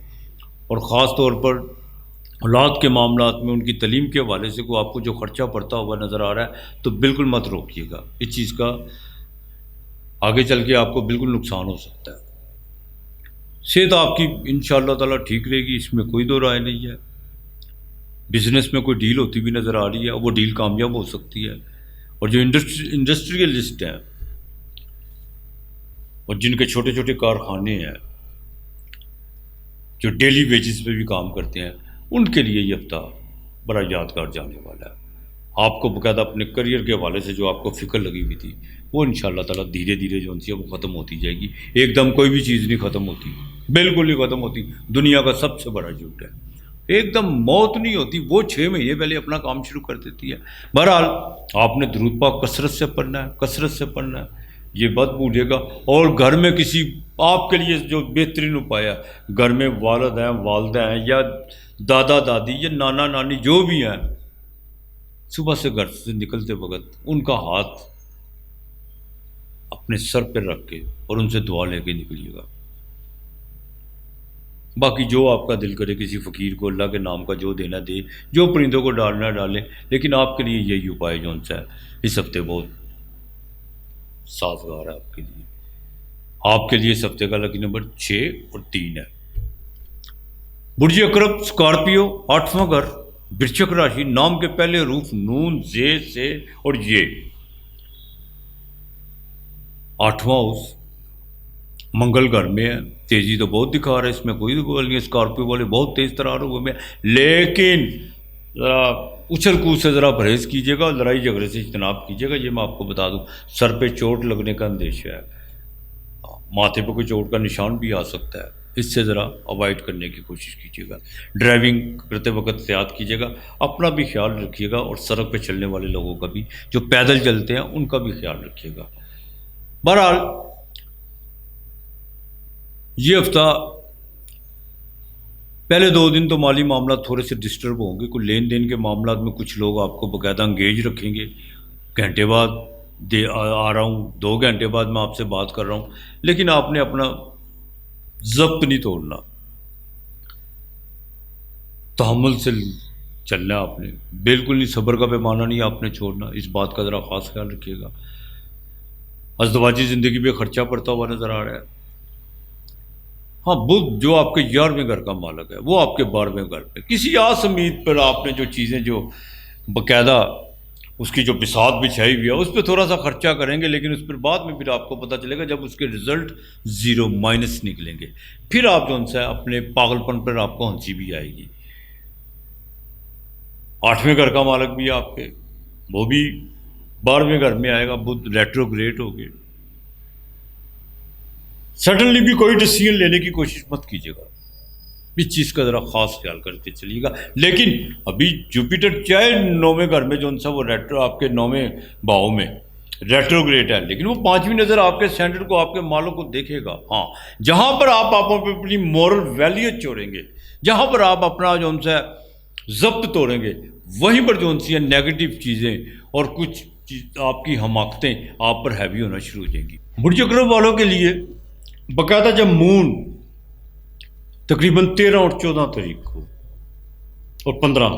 [SPEAKER 1] اور خاص طور پر اولاد کے معاملات میں ان کی تعلیم کے حوالے سے کوئی آپ کو جو خرچہ پڑتا ہوا نظر آ رہا ہے تو بالکل مت روکیے گا. اس چیز کا آگے چل کے آپ کو بالکل نقصان ہو سکتا ہے. صحت آپ کی انشاءاللہ تعالیٰ ٹھیک رہے گی، اس میں کوئی دو رائے نہیں ہے۔ بزنس میں کوئی ڈیل ہوتی بھی نظر آ رہی ہے، وہ ڈیل کامیاب ہو سکتی ہے۔ اور جو انڈسٹریلسٹ ہیں اور جن کے چھوٹے چھوٹے کارخانے ہیں جو ڈیلی ویجز پہ بھی کام کرتے ہیں، ان کے لیے یہ ہفتہ بڑا یادگار جانے والا ہے۔ آپ کو باقاعدہ اپنے کریئر کے حوالے سے جو آپ کو فکر لگی ہوئی تھی وہ انشاءاللہ تعالیٰ دھیرے دھیرے جو ہے وہ ختم ہوتی جائے گی۔ ایک دم کوئی بھی چیز نہیں ختم ہوتی، بالکل نہیں ختم ہوتی۔ دنیا کا سب سے بڑا جھوٹ ہے، ایک دم موت نہیں ہوتی، وہ 6 مہینے پہلے اپنا کام شروع کر دیتی ہے۔ بہرحال آپ نے درود پاک کثرت سے پڑھنا ہے، کثرت سے پڑھنا ہے، یہ مت بھولیے گا۔ اور گھر میں کسی آپ کے لیے جو بہترین اپائے ہے، گھر میں والد ہیں، والدہ ہیں، یا دادا دادی یا نانا نانی جو بھی ہیں، صبح سے گھر سے نکلتے وقت ان کا ہاتھ اپنے سر پہ رکھ کے اور ان سے دعا لے کے نکلیے گا۔ باقی جو آپ کا دل کرے کسی فقیر کو اللہ کے نام کا جو دینا دے، جو پرندوں کو ڈالنا ڈالے، لیکن آپ کے لیے یہی اپائے جو ان سے ہے اس ہفتے بہت سازگار ہے آپ کے لیے۔ آپ کے لیے اس ہفتے کا لکی نمبر 6 اور 3 ہے۔ برج اکرب اسکارپیو، 8واں گھر، برچک راشی، نام کے پہلے حروف نون، زے، سے اور یہ۔ 8واں ہاؤس منگل گھر میں ہے، تیزی تو بہت دکھا رہا ہے، اس میں کوئی بول نہیں ہے، اسکارپیو والے بہت تیز ترار ہوئے میں، لیکن ذرا اچھل کود سے ذرا پرہیز کیجیے گا، لڑائی جھگڑے سے اجتناب کیجیے گا۔ یہ میں آپ کو بتا دوں، سر پہ چوٹ لگنے کا اندیشہ ہے، ماتھے پہ کوئی چوٹ کا نشان بھی آ سکتا ہے، اس سے ذرا اوائڈ کرنے کی کوشش کیجیے گا۔ ڈرائیونگ کرتے وقت احتیاط کیجیے گا، اپنا بھی خیال رکھیے گا، اور سڑک پہ چلنے والے لوگوں کا بھی، جو پیدل چلتے ہیں ان کا بھی خیال رکھیے گا۔ بہرحال یہ ہفتہ پہلے 2 دن تو مالی معاملات تھوڑے سے ڈسٹرب ہوں گے، کوئی لین دین کے معاملات میں کچھ لوگ آپ کو باقاعدہ انگیج رکھیں گے۔ گھنٹے بعد آ رہا ہوں، 2 گھنٹے بعد میں آپ سے بات کر رہا ہوں، لیکن آپ نے اپنا ضبط نہیں توڑنا، تحمل سے چلنا ہے آپ نے، بالکل نہیں، صبر کا پیمانہ نہیں آپ نے چھوڑنا، اس بات کا ذرا خاص خیال رکھیے گا۔ ازدواجی زندگی پہ خرچہ پڑتا ہوا نظر آ رہا ہے۔ ہاں، بدھ جو آپ کے 11ویں گھر کا مالک ہے وہ آپ کے 12ویں گھر پہ کسی آس امید پر آپ نے جو چیزیں جو باقاعدہ اس کی جو بساط بچھائی ہوئی ہے اس پہ تھوڑا سا خرچہ کریں گے، لیکن اس پر بعد میں پھر آپ کو پتہ چلے گا جب اس کے رزلٹ 0 مائنس نکلیں گے، پھر آپ جو ان سے اپنے پاگل پن پر آپ کو ہنسی بھی آئے گی۔ 8ویں گھر کا مالک بھی آپ کے، وہ بھی 12ویں گھر میں آئے گا، بدھ ریٹروگریڈ ہو گئے۔ سڈنلی بھی کوئی ڈیسیژن لینے کی کوشش مت کیجیے گا، اس چیز کا ذرا خاص خیال کرتے چلیے گا۔ لیکن ابھی جوپیٹر چاہے 9ویں گھر میں جو ان سا وہ ریٹرو آپ کے 9ویں بھاؤ میں ریٹروگریڈ ہے، لیکن وہ 5ویں نظر آپ کے اسٹینڈرڈ کو آپ کے مالوں کو دیکھے گا۔ ہاں، جہاں پر آپ اپنی مورل ویلیو چھوڑیں گے، جہاں پر آپ اپنا جو ان سے ضبط توڑیں گے، وہیں پر جو ان سے نیگیٹو چیزیں اور کچھ آپ کی حماقتیں آپ پر ہیوی ہونا شروع ہو جائیں گی۔ برج اکرب والوں کے لیے باقاعدہ جب مون تقریباً 13 اور 14 تاریخ کو اور 15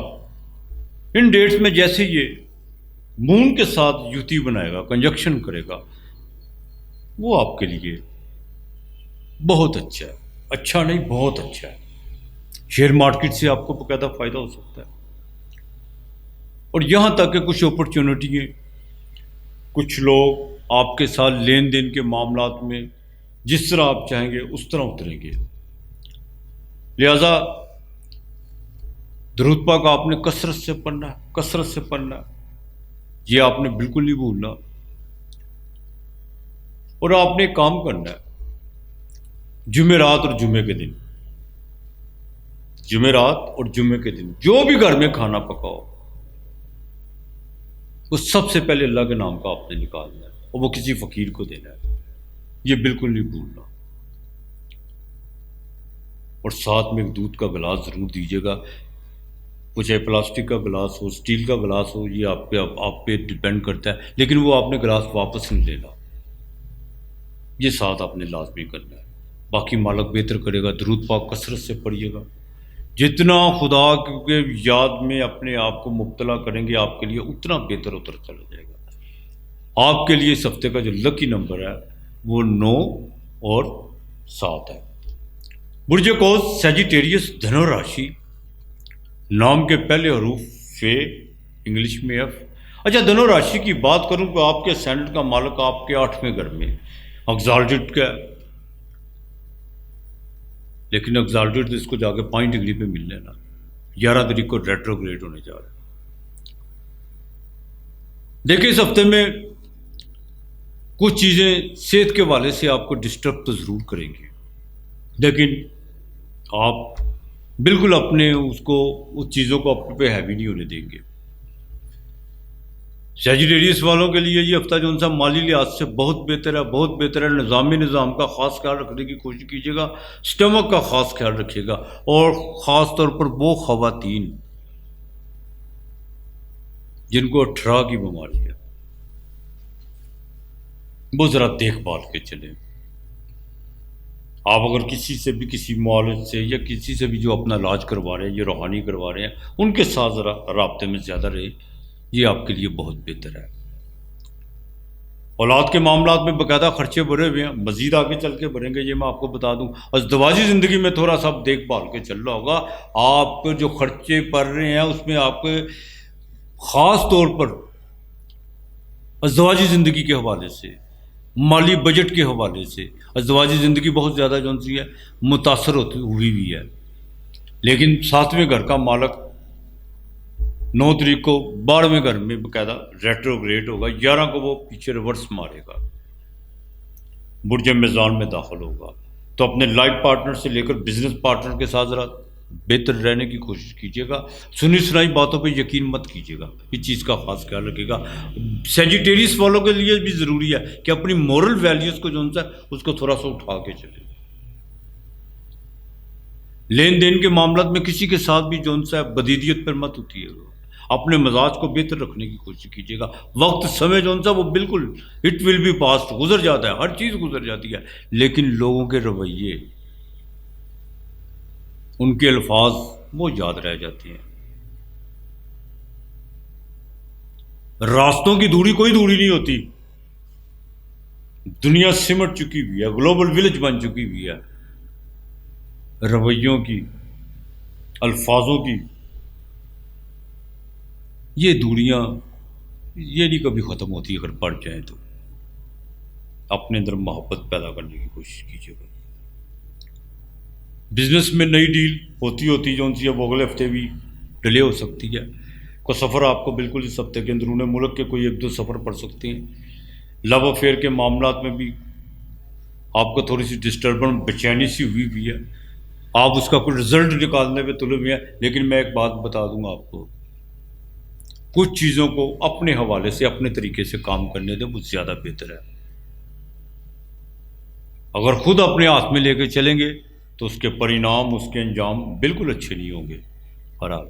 [SPEAKER 1] ان ڈیٹس میں جیسے یہ مون کے ساتھ یوتی بنائے گا، کنجکشن کرے گا، وہ آپ کے لیے بہت اچھا ہے، اچھا نہیں بہت اچھا ہے۔ شیئر مارکیٹ سے آپ کو باقاعدہ فائدہ ہو سکتا ہے، اور یہاں تک کہ کچھ اپرچونٹیاں، کچھ لوگ آپ کے ساتھ لین دین کے معاملات میں جس طرح آپ چاہیں گے اس طرح اتریں گے۔ لہذا درود پاک آپ نے کثرت سے پڑھنا ہے، کثرت سے پڑھنا ہے، یہ آپ نے بالکل نہیں بھولنا۔ اور آپ نے ایک کام کرنا ہے، جمعرات اور جمعے کے دن، جمعرات اور جمعے کے دن جو بھی گھر میں کھانا پکاؤ، وہ سب سے پہلے اللہ کے نام کا آپ نے نکالنا ہے اور وہ کسی فقیر کو دینا ہے، یہ بالکل نہیں بھولنا۔ اور ساتھ میں ایک دودھ کا گلاس ضرور دیجیے گا، وہ چاہے پلاسٹک کا گلاس ہو، اسٹیل کا گلاس ہو، یہ آپ پہ ڈیپینڈ کرتا ہے، لیکن وہ آپ نے گلاس واپس نہیں لینا، یہ ساتھ آپ نے لازمی کرنا ہے۔ باقی مالک بہتر کرے گا، درود پاک کثرت سے پڑھیے گا، جتنا خدا کے یاد میں اپنے آپ کو مبتلا کریں گے آپ کے لیے اتنا بہتر اتر چلا جائے گا۔ آپ کے لیے اس ہفتے کا جو لکی نمبر ہے وہ 9 اور 7 ہے۔ برج قوس سیجیٹیریس دھنو راشی، نام کے پہلے حروف فے، انگلش میں ایف۔ اچھا، دھنو راشی کی بات کروں تو آپ کے اسینڈنٹ کا مالک آپ کے 8ویں گھر میں ایگزالٹڈ کا ہے، لیکن ایگزالٹڈ اس کو جا کے 5 ڈگری پہ مل لینا، 11 تاریخ کو ریٹروگریڈ ہونے جا رہا ہے۔ دیکھیں اس ہفتے میں کچھ چیزیں صحت کے حوالے سے آپ کو ڈسٹرب تو ضرور کریں گی، لیکن آپ بالکل اپنے اس چیزوں کو اپنے پہ ہیوی نہیں ہونے دیں گے۔ سیجیٹیریس والوں کے لیے یہ ہفتہ جو ان سا مالی لحاظ سے بہت بہتر ہے، بہت بہتر ہے۔ نظام کا خاص خیال رکھنے کی کوشش کیجیے گا، سٹمک کا خاص خیال رکھیے گا، اور خاص طور پر وہ خواتین جن کو 18 کی بیماری ہے وہ ذرا دیکھ بھال کے چلیں۔ آپ اگر کسی سے بھی، کسی معالج سے یا کسی سے بھی جو اپنا علاج کروا رہے ہیں یا روحانی کروا رہے ہیں، ان کے ساتھ ذرا رابطے میں زیادہ رہے، یہ آپ کے لیے بہت بہتر ہے۔ اولاد کے معاملات میں باقاعدہ خرچے بھرے ہوئے ہیں، مزید آگے چل کے بھریں گے، یہ میں آپ کو بتا دوں۔ ازدواجی زندگی میں تھوڑا سا دیکھ بھال کے چل رہا ہوگا، آپ کو جو خرچے پڑ رہے ہیں اس میں آپ کے خاص طور پر ازدواجی زندگی کے حوالے سے، مالی بجٹ کے حوالے سے ازدواجی زندگی بہت زیادہ جو سی ہے متاثر ہوئی بھی ہے۔ لیکن 7ویں گھر کا مالک 9 تاریخ کو 12ویں گھر میں باقاعدہ ریٹروگریڈ ہوگا، 11 کو وہ پیچھے ریورس مارے گا، برج میزان میں داخل ہوگا۔ تو اپنے لائف پارٹنر سے لے کر بزنس پارٹنر کے ساتھ ذرا بہتر رہنے کی کوشش کیجیے گا، سنی سنائی باتوں پہ یقین مت کیجیے گا، اس چیز کا خاص خیال رکھیے گا۔ سیجیٹیریس والوں کے لیے بھی ضروری ہے کہ اپنی مورل ویلیوز کو جو ہے اس کو تھوڑا سا اٹھا کے چلے۔ لین دین کے معاملات میں کسی کے ساتھ بھی جو ہے بدیدیت پر مت ہوتی ہے، اپنے مزاج کو بہتر رکھنے کی کوشش کیجیے گا۔ وقت سمے جو ہے وہ بالکل اٹ ول بی پاسٹ، گزر جاتا ہے، ہر چیز گزر جاتی ہے، لیکن لوگوں کے رویے، ان کے الفاظ وہ یاد رہ جاتے ہیں۔ راستوں کی دوری کوئی دوری نہیں ہوتی، دنیا سمٹ چکی ہوئی ہے، گلوبل ولیج بن چکی ہوئی ہے، رویوں کی، الفاظوں کی یہ دوریاں یہ نہیں کبھی ختم ہوتی، اگر بڑھ جائیں تو اپنے اندر محبت پیدا کرنے کی کوشش کیجیے گا۔ بزنس میں نئی ڈیل ہوتی جو سی ہے وہ اگلے ہفتے بھی ڈیلے ہو سکتی ہے، کوئی سفر آپ کو بالکل اس ہفتے کے اندرون ملک کے کوئی 1-2 سفر پڑ سکتے ہیں۔ لو افیئر کے معاملات میں بھی آپ کو تھوڑی سی ڈسٹربنس، بے سی ہوئی ہے، آپ اس کا کوئی رزلٹ نکالنے پہ تلے ہوئے ہیں، لیکن میں ایک بات بتا دوں گا آپ کو، کچھ چیزوں کو اپنے حوالے سے اپنے طریقے سے کام کرنے دیں، وہ زیادہ بہتر ہے۔ اگر خود اپنے ہاتھ میں لے کے چلیں گے تو اس کے پرینام، اس کے انجام بالکل اچھے نہیں ہوں گے۔ بہرحال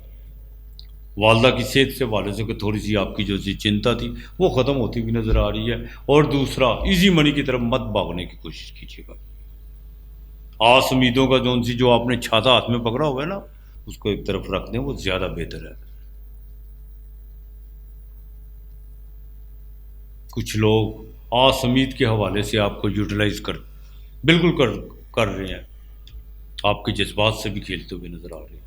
[SPEAKER 1] والدہ کی صحت سے حوالے سے کہ تھوڑی سی آپ کی جو چنتا تھی وہ ختم ہوتی ہوئی نظر آ رہی ہے۔ اور دوسرا، ایزی منی کی طرف مت بھاگنے کی کوشش کیجیے گا۔ آس امیدوں کا جو آپ نے چھاتا ہاتھ میں پکڑا ہوا ہے نا، اس کو ایک طرف رکھ دیں، وہ زیادہ بہتر ہے۔ کچھ لوگ آس امید کے حوالے سے آپ کو یوٹیلائز بالکل کر رہے ہیں، آپ کے جذبات سے بھی کھیلتے ہوئے نظر آ رہے ہیں۔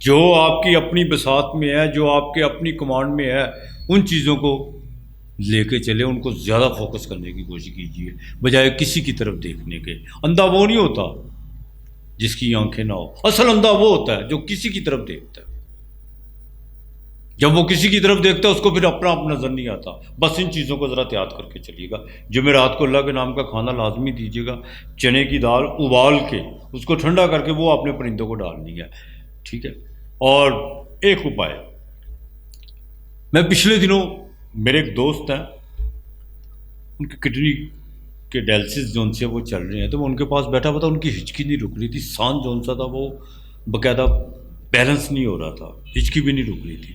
[SPEAKER 1] جو آپ کی اپنی بساط میں ہے، جو آپ کے اپنی کمانڈ میں ہے، ان چیزوں کو لے کے چلے، ان کو زیادہ فوکس کرنے کی کوشش کیجیے، بجائے کسی کی طرف دیکھنے کے۔ اندھا وہ نہیں ہوتا جس کی آنکھیں نہ ہو، اصل اندھا وہ ہوتا ہے جو کسی کی طرف دیکھتا ہے۔ جب وہ کسی کی طرف دیکھتا ہے اس کو پھر اپنا نظر نہیں آتا۔ بس ان چیزوں کو ذرا احتیاط کر کے چلیے گا۔ جمعرات کو اللہ کے نام کا کھانا لازمی دیجیے گا، چنے کی دال ابال کے اس کو ٹھنڈا کر کے وہ اپنے پرندوں کو ڈالنی ہے، ٹھیک ہے۔ اور ایک اپائے، میں پچھلے دنوں میرے ایک دوست ہیں، ان کی کڈنی کے ڈائلسس جو سے وہ چل رہے ہیں، تو میں ان کے پاس بیٹھا ہوا تھا، ان کی ہچکی نہیں رک رہی تھی، سانس جو سا تھا وہ باقاعدہ بیلنس نہیں ہو رہا تھا، ہچکی بھی نہیں رک رہی تھی۔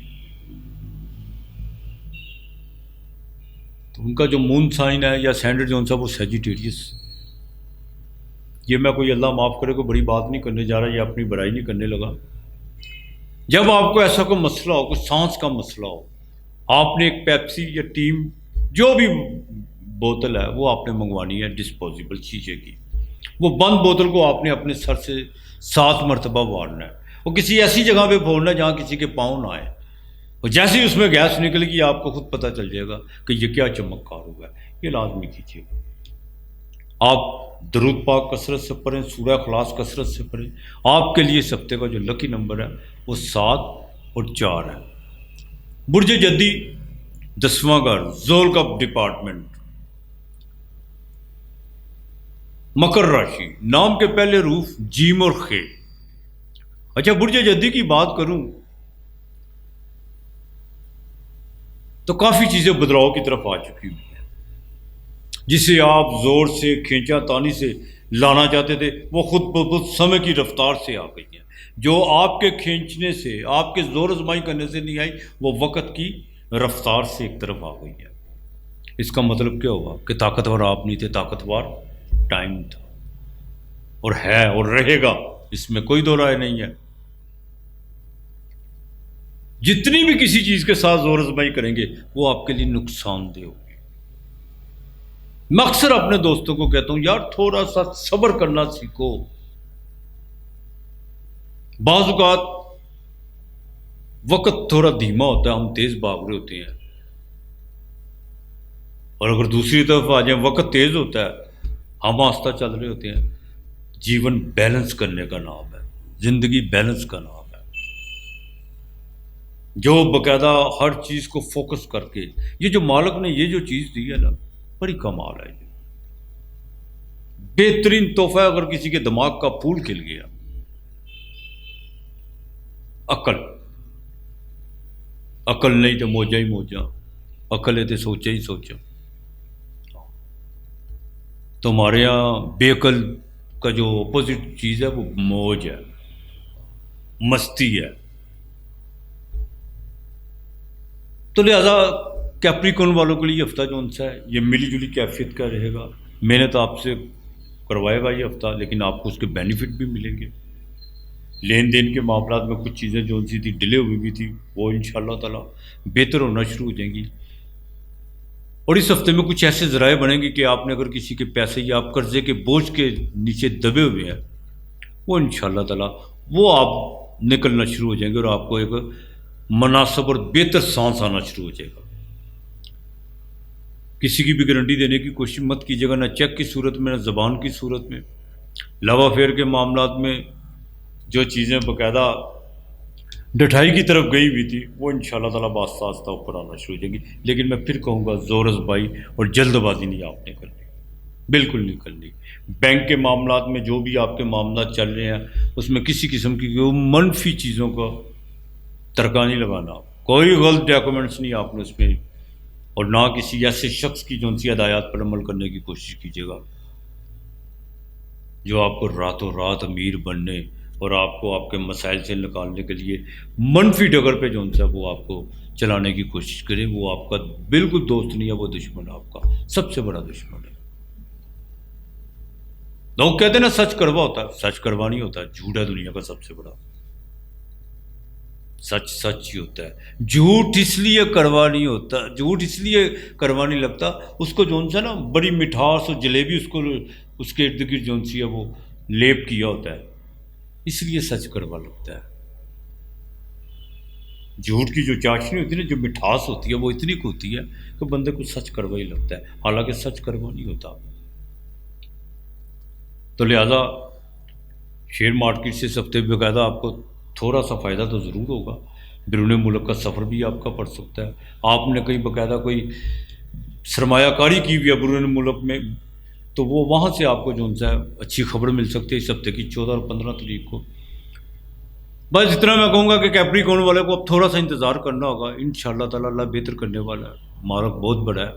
[SPEAKER 1] تو ان کا جو مون سائن ہے یا سینڈر جو سا وہ سیجیٹیریس۔ یہ میں کوئی اللہ معاف کرے کوئی بڑی بات نہیں کرنے جا رہا، یا اپنی برائی نہیں کرنے لگا۔ جب آپ کو ایسا کوئی مسئلہ ہو، کوئی سانس کا مسئلہ ہو، آپ نے ایک پیپسی یا ٹیم جو بھی بوتل ہے وہ آپ نے منگوانی ہے ڈسپوزیبل شیشے کی، وہ بند بوتل کو آپ نے اپنے سر سے 7 مرتبہ وارنا ہے، وہ کسی ایسی جگہ پہ پھوڑنا ہے جہاں کسی کے پاؤں نہ آئے، اور جیسے ہی اس میں گیس نکل گی آپ کو خود پتہ چل جائے گا کہ یہ کیا چمکار ہوا ہے، یہ لازمی کیجیے گا۔ آپ درود پاک کثرت سے پڑھیں، سورہ اخلاص کثرت سے پڑھیں۔ آپ کے لیے اس ہفتے کا جو لکی نمبر ہے وہ 7 اور 4 ہے۔ برج جدی 10واں گھر، زول کا ڈپارٹمنٹ، مکر راشی، نام کے پہلے حروف جیم اور خے۔ اچھا، برج جدی کی بات کروں تو کافی چیزیں بدلاؤ کی طرف آ چکی ہوئی ہیں، جسے آپ زور سے کھینچا تانی سے لانا چاہتے تھے وہ خود بخود سمے کی رفتار سے آ گئی ہیں۔ جو آپ کے کھینچنے سے، آپ کے زور آزمائی کرنے سے نہیں آئی، وہ وقت کی رفتار سے ایک طرف آ گئی ہے۔ اس کا مطلب کیا ہوا کہ طاقتور آپ نہیں تھے، طاقتور ٹائم تھا، اور ہے اور رہے گا، اس میں کوئی دو رائے نہیں ہے۔ جتنی بھی کسی چیز کے ساتھ زور آزمائی کریں گے وہ آپ کے لیے نقصان دہ ہوگی۔ میں اکثر اپنے دوستوں کو کہتا ہوں، یار تھوڑا سا صبر کرنا سیکھو۔ بعض اوقات وقت تھوڑا دھیما ہوتا ہے، ہم تیز بھاگ رہے ہوتے ہیں، اور اگر دوسری طرف آ جائیں وقت تیز ہوتا ہے، ہم آہستہ چل رہے ہوتے ہیں۔ جیون بیلنس کرنے کا نام ہے، زندگی بیلنس کا نام ہے، جو باقاعدہ ہر چیز کو فوکس کر کے، یہ جو مالک نے یہ جو چیز دی ہے نا، بڑی کمال ہے۔ یہ بہترین تحفہ ہے اگر کسی کے دماغ کا پھول کھل گیا۔ عقل نہیں تو موجہ ہی موجہ، عقل ہے تو سوچا ہی سوچا۔ تو ہمارے یہاں بے عقل کا جو اپوزٹ چیز ہے وہ موج ہے، مستی ہے۔ تو لہذا کیپریکون والوں کے لیے یہ ہفتہ جو ہے یہ ملی جلی کیفیت کا رہے گا۔ میں نے تو آپ سے کروائے گا یہ ہفتہ، لیکن آپ کو اس کے بینیفٹ بھی ملیں گے۔ لین دین کے معاملات میں کچھ چیزیں جو سی تھی ڈیلے ہوئی بھی تھی، وہ انشاءاللہ تعالی بہتر ہونا شروع ہو جائیں گی۔ اور اس ہفتے میں کچھ ایسے ذرائع بنیں گے کہ آپ نے اگر کسی کے پیسے یا آپ قرضے کے بوجھ کے نیچے دبے ہوئے ہیں، وہ انشاءاللہ تعالی وہ آپ نکلنا شروع ہو جائیں گے، اور آپ کو ایک مناسب اور بہتر سانس آنا شروع ہو جائے گا۔ کسی کی بھی گارنٹی دینے کی کوشش مت کیجیے گا، نہ چیک کی صورت میں، نہ زبان کی صورت میں۔ لو افیئر کے معاملات میں جو چیزیں باقاعدہ ڈٹھائی کی طرف گئی ہوئی تھی، وہ انشاءاللہ تعالیٰ آہستہ آہستہ اوپر آنا شروع ہو جائیں گی۔ لیکن میں پھر کہوں گا، زور ازبائی اور جلد بازی نہیں آپ نے کرنی، بالکل نہیں کرنی۔ بینک کے معاملات میں جو بھی آپ کے معاملات چل رہے ہیں، اس میں کسی قسم کی منفی چیزوں کا ترکہ نہیں لگانا، کوئی غلط ڈاکومنٹس نہیں آپ نے اس میں، اور نہ کسی ایسے شخص کی جو ان سی ہدایات پر عمل کرنے کی کوشش کیجیے گا جو آپ کو راتوں رات امیر بننے اور آپ کو آپ کے مسائل سے نکالنے کے لیے منفی ڈگر پہ جو ہے وہ آپ کو چلانے کی کوشش کرے۔ وہ آپ کا بالکل دوست نہیں ہے، وہ دشمن ہے، آپ کا سب سے بڑا دشمن ہے۔ لوگ کہتے ہیں نا سچ کڑوا ہوتا ہے، سچ کڑوا نہیں ہوتا، جھوٹ ہے دنیا کا سب سے بڑا۔ سچ سچ ہی ہوتا ہے، جھوٹ اس لیے کڑوا نہیں ہوتا، جھوٹ اس لیے کڑوا نہیں لگتا، اس کو جون سا نا بڑی مٹھاس اور جلیبی اس کو اس کے ارد گرد جون سی ہے وہ لیپ کیا ہوتا ہے، اس لیے سچ کڑوا لگتا ہے۔ جھوٹ کی جو چاشنی ہوتی ہے نا، جو مٹھاس ہوتی ہے، وہ اتنی کو ہوتی ہے کہ بندے کو سچ کڑوا ہی لگتا ہے، حالانکہ سچ کڑوا نہیں ہوتا۔ تو لہذا شیئر مارکیٹ سے اس ہفتے باقاعدہ آپ کو تھوڑا سا فائدہ تو ضرور ہوگا۔ بیرون ملک کا سفر بھی آپ کا پڑ سکتا ہے، آپ نے کہیں باقاعدہ کوئی سرمایہ کاری کی ہوئی ہے بیرون ملک میں، تو وہ وہاں سے آپ کو جو ہے اچھی خبر مل سکتی ہے اس ہفتے کی 14 اور 15 تاریخ کو۔ بس اتنا میں کہوں گا کہ کیپریکون والے کو اب تھوڑا سا انتظار کرنا ہوگا، انشاءاللہ تعالیٰ اللہ بہتر کرنے والا ہے، مارک بہت بڑا ہے۔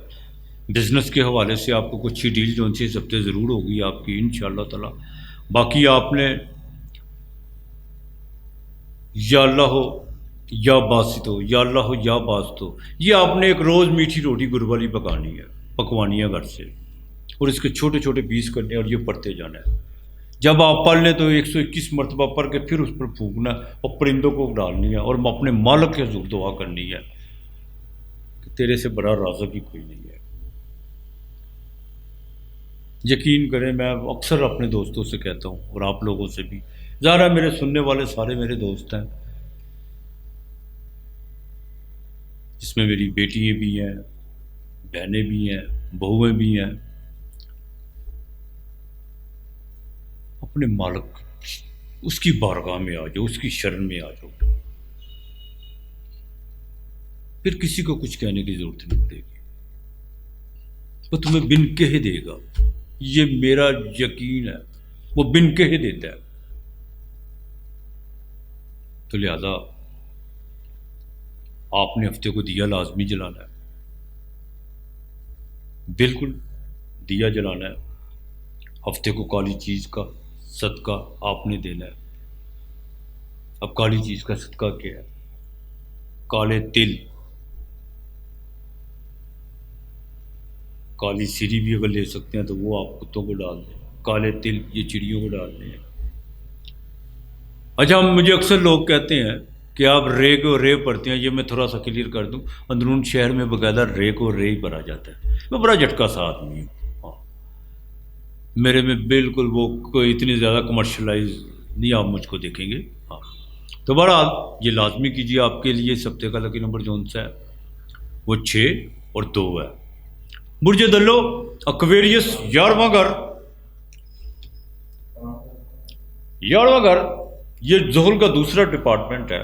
[SPEAKER 1] بزنس کے حوالے سے آپ کو کچھ اچھی ڈیل جو اس ہفتے ضرور ہوگی آپ کی انشاءاللہ تعالیٰ۔ باقی آپ نے یا اللہ ہو یا باسط ہو، یا اللہ ہو یا باسط ہو، یہ آپ نے ایک روز میٹھی روٹی گڑ والی پکوانی ہے گھر سے، اور اس کے چھوٹے چھوٹے پیس کرنے اور یہ پڑھتے جانا ہے۔ جب آپ پڑھ لیں تو 121 مرتبہ پڑھ کے پھر اس پر پھونکنا ہے اور پرندوں کو ڈالنی ہے، اور اپنے مالک کے حضور دعا کرنی ہے کہ تیرے سے بڑا رازق ہی کوئی نہیں ہے۔ یقین کریں میں اکثر اپنے دوستوں سے کہتا ہوں اور آپ لوگوں سے بھی، ظاہر ہے میرے سننے والے سارے میرے دوست ہیں، جس میں میری بیٹیاں بھی ہیں، بہنیں بھی ہیں، بہویں بھی ہیں، اپنے مالک اس کی بارگاہ میں آ جاؤ، اس کی شرن میں آ جاؤ، پھر کسی کو کچھ کہنے کی ضرورت نہیں پڑے گی، وہ تمہیں بن کہے دے گا، یہ میرا یقین ہے، وہ بن کہے دیتا ہے۔ تو لہذا آپ نے ہفتے کو دیا لازمی جلانا ہے، بالکل دیا جلانا ہے، ہفتے کو کالی چیز کا صدقہ آپ نے دینا ہے۔ اب کالی چیز کا صدقہ کیا ہے؟ کالے تل، کالی سری بھی اگر لے سکتے ہیں تو وہ آپ کتوں کو ڈال دیں، کالے تل یہ چڑیوں کو ڈالنے ہیں۔ اچھا مجھے اکثر لوگ کہتے ہیں کہ آپ رے کو رے پڑھتے ہیں، یہ میں تھوڑا سا کلیئر کر دوں، اندرون شہر میں باقاعدہ رے کو رے ہی پڑھا جاتا ہے، میں بڑا جھٹکا سا آدمی ہوں، ہاں میرے میں بالکل وہ کوئی اتنی زیادہ کمرشلائز نہیں آپ مجھ کو دیکھیں گے، ہاں تو بہرحال یہ لازمی کیجیے، آپ کے لیے اس ہفتے کا لکی نمبر جون سا ہے وہ 6 اور 2 ہے۔ برج دلو اکویریس 11واں گھر، 11واں گھر یہ زحل کا دوسرا ڈپارٹمنٹ ہے،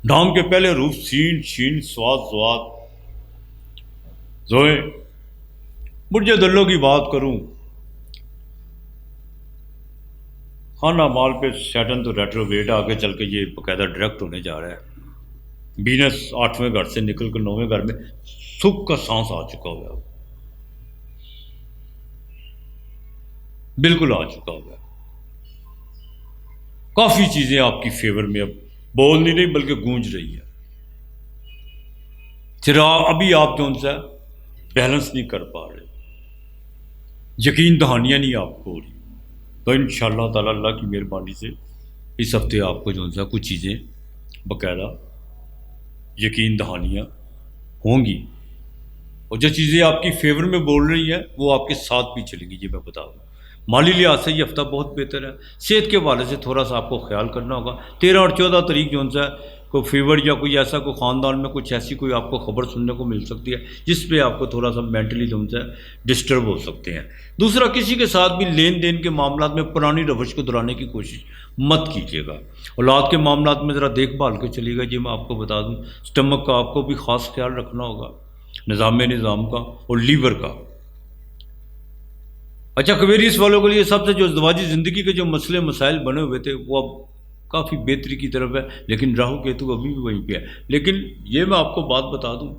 [SPEAKER 1] نام کے پہلے حروف سین شین سواد زواد زوئے۔ برج دلو کی بات کروں، خانہ مال پہ سیٹن تو ریٹروویٹ آگے چل کے یہ باقاعدہ ڈائریکٹ ہونے جا رہا ہے، وینس 8ویں گھر سے نکل کر 9ویں گھر میں سکھ کا سانس آ چکا ہوا ہے، بالکل آ چکا ہوا ہے، کافی چیزیں آپ کی فیور میں اب بول نہیں رہی بلکہ گونج رہی ہے، صرف ابھی آپ جو ان سے بیلنس نہیں کر پا رہے، یقین دہانیاں نہیں آپ کو ہو رہی، تو ان شاء اللہ تعالیٰ اللہ کی مہربانی سے اس ہفتے آپ کو جو سا کچھ چیزیں باقاعدہ یقین دہانیاں ہوں گی، اور جو چیزیں آپ کی فیور میں بول رہی ہیں وہ آپ کے ساتھ بھی چلیں گی، یہ میں بتا دوں۔ مالی لحاظ سے یہ ہفتہ بہت بہتر ہے، صحت کے حوالے سے تھوڑا سا آپ کو خیال کرنا ہوگا، 13 اور 14 تاریخ جو سا کوئی فیور یا کوئی ایسا کوئی خاندان میں کچھ ایسی کوئی آپ کو خبر سننے کو مل سکتی ہے جس پہ آپ کو تھوڑا سا مینٹلی جو سا ڈسٹرب ہو سکتے ہیں۔ دوسرا، کسی کے ساتھ بھی لین دین کے معاملات میں پرانی روش کو دہرانے کی کوشش مت کیجیے گا، اولاد کے معاملات میں ذرا دیکھ بھال کے چلیے گا، یہ میں آپ کو بتا دوں، سٹمک کا آپ کو بھی خاص خیال رکھنا ہوگا، نظام کا اور لیور کا۔ اچھا کویریس والوں کے لیے سب سے جو ازدواجی زندگی کے جو مسئلے مسائل بنے ہوئے تھے وہ اب کافی بہتری کی طرف ہے، لیکن راہو کیتو ابھی بھی وہیں پہ ہے۔ لیکن یہ میں آپ کو بات بتا دوں،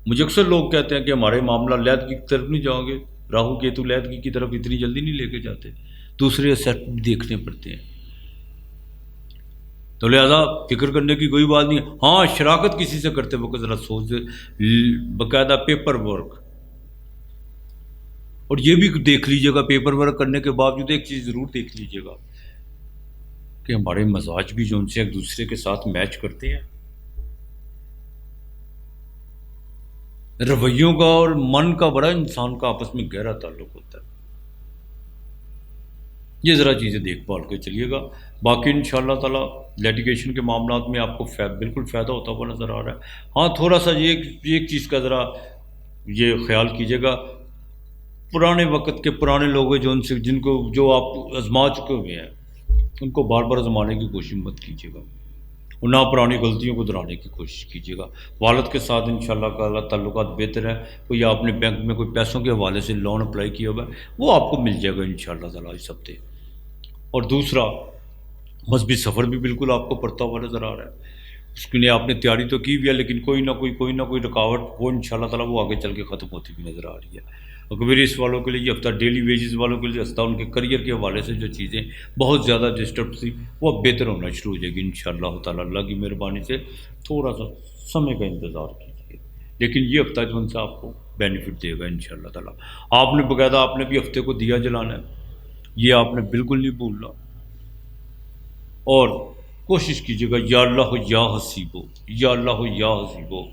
[SPEAKER 1] مجھے اکثر لوگ کہتے ہیں کہ ہمارے معاملہ لیدگی کی طرف نہیں جاؤ گے، راہو کیتو لیدگی کی طرف اتنی جلدی نہیں لے کے جاتے، دوسرے اسپیکٹ بھی دیکھنے پڑتے ہیں، تو لہذا فکر کرنے کی کوئی بات نہیں ہے۔ ہاں شراکت کسی سے کرتے وقت ذرا سوچ باقاعدہ پیپر ورک، اور یہ بھی دیکھ لیجیے گا پیپر ورک کرنے کے باوجود ایک چیز ضرور دیکھ لیجیے گا کہ ہمارے مزاج بھی جو ان سے ایک دوسرے کے ساتھ میچ کرتے ہیں، رویوں کا اور من کا بڑا انسان کا آپس میں گہرا تعلق ہوتا ہے، یہ ذرا چیزیں دیکھ بھال کے چلیے گا۔ باقی ان شاء اللہ تعالیٰ لیٹیگیشن کے معاملات میں آپ کو بالکل فائدہ ہوتا ہوا نظر آ رہا ہے۔ ہاں تھوڑا سا یہ ایک چیز کا ذرا یہ خیال کیجیے گا، پرانے وقت کے پرانے لوگ جو ان سے جن کو جو آپ آزما چکے ہوئے ہیں ان کو بار بار آزمانے کی کوشش مت کیجیے گا، اور نہ پرانی غلطیوں کو دہرانے کی کوشش کیجیے گا۔ والد کے ساتھ انشاءاللہ تعالیٰ تعلقات بہتر ہیں، کوئی آپ نے بینک میں کوئی پیسوں کے حوالے سے لون اپلائی کیا ہوا ہے وہ آپ کو مل جائے گا انشاءاللہ تعالیٰ اس ہفتے۔ اور دوسرا، مذہبی سفر بھی بالکل آپ کو پڑتا ہوا نظر آ رہا ہے، اس کے لیے آپ نے تیاری تو کی بھی ہے لیکن کوئی نہ کوئی رکاوٹ وہ انشاءاللہ تعالیٰ وہ آگے چل کے ختم ہوتی بھی نظر آ رہی ہے۔ اکویریس والوں کے لیے یہ ہفتہ ڈیلی ویجز والوں کے لیے ہفتہ ان کے کریئر کے حوالے سے جو چیزیں بہت زیادہ ڈسٹرب تھی وہ اب بہتر ہونا شروع ہو جائے گی انشاءاللہ تعالیٰ، اللہ کی مہربانی سے تھوڑا سا سمے کا انتظار کیجیے، لیکن یہ ہفتہ جو ان سے آپ کو بینیفٹ دے گا انشاءاللہ تعالیٰ۔ آپ نے باقاعدہ آپ نے بھی ہفتے کو دیا جلانا ہے، یہ آپ نے بالکل نہیں بھولنا، اور کوشش کیجیے گا یا اللہ یا حسیبو، یا اللہ یا حسیبو،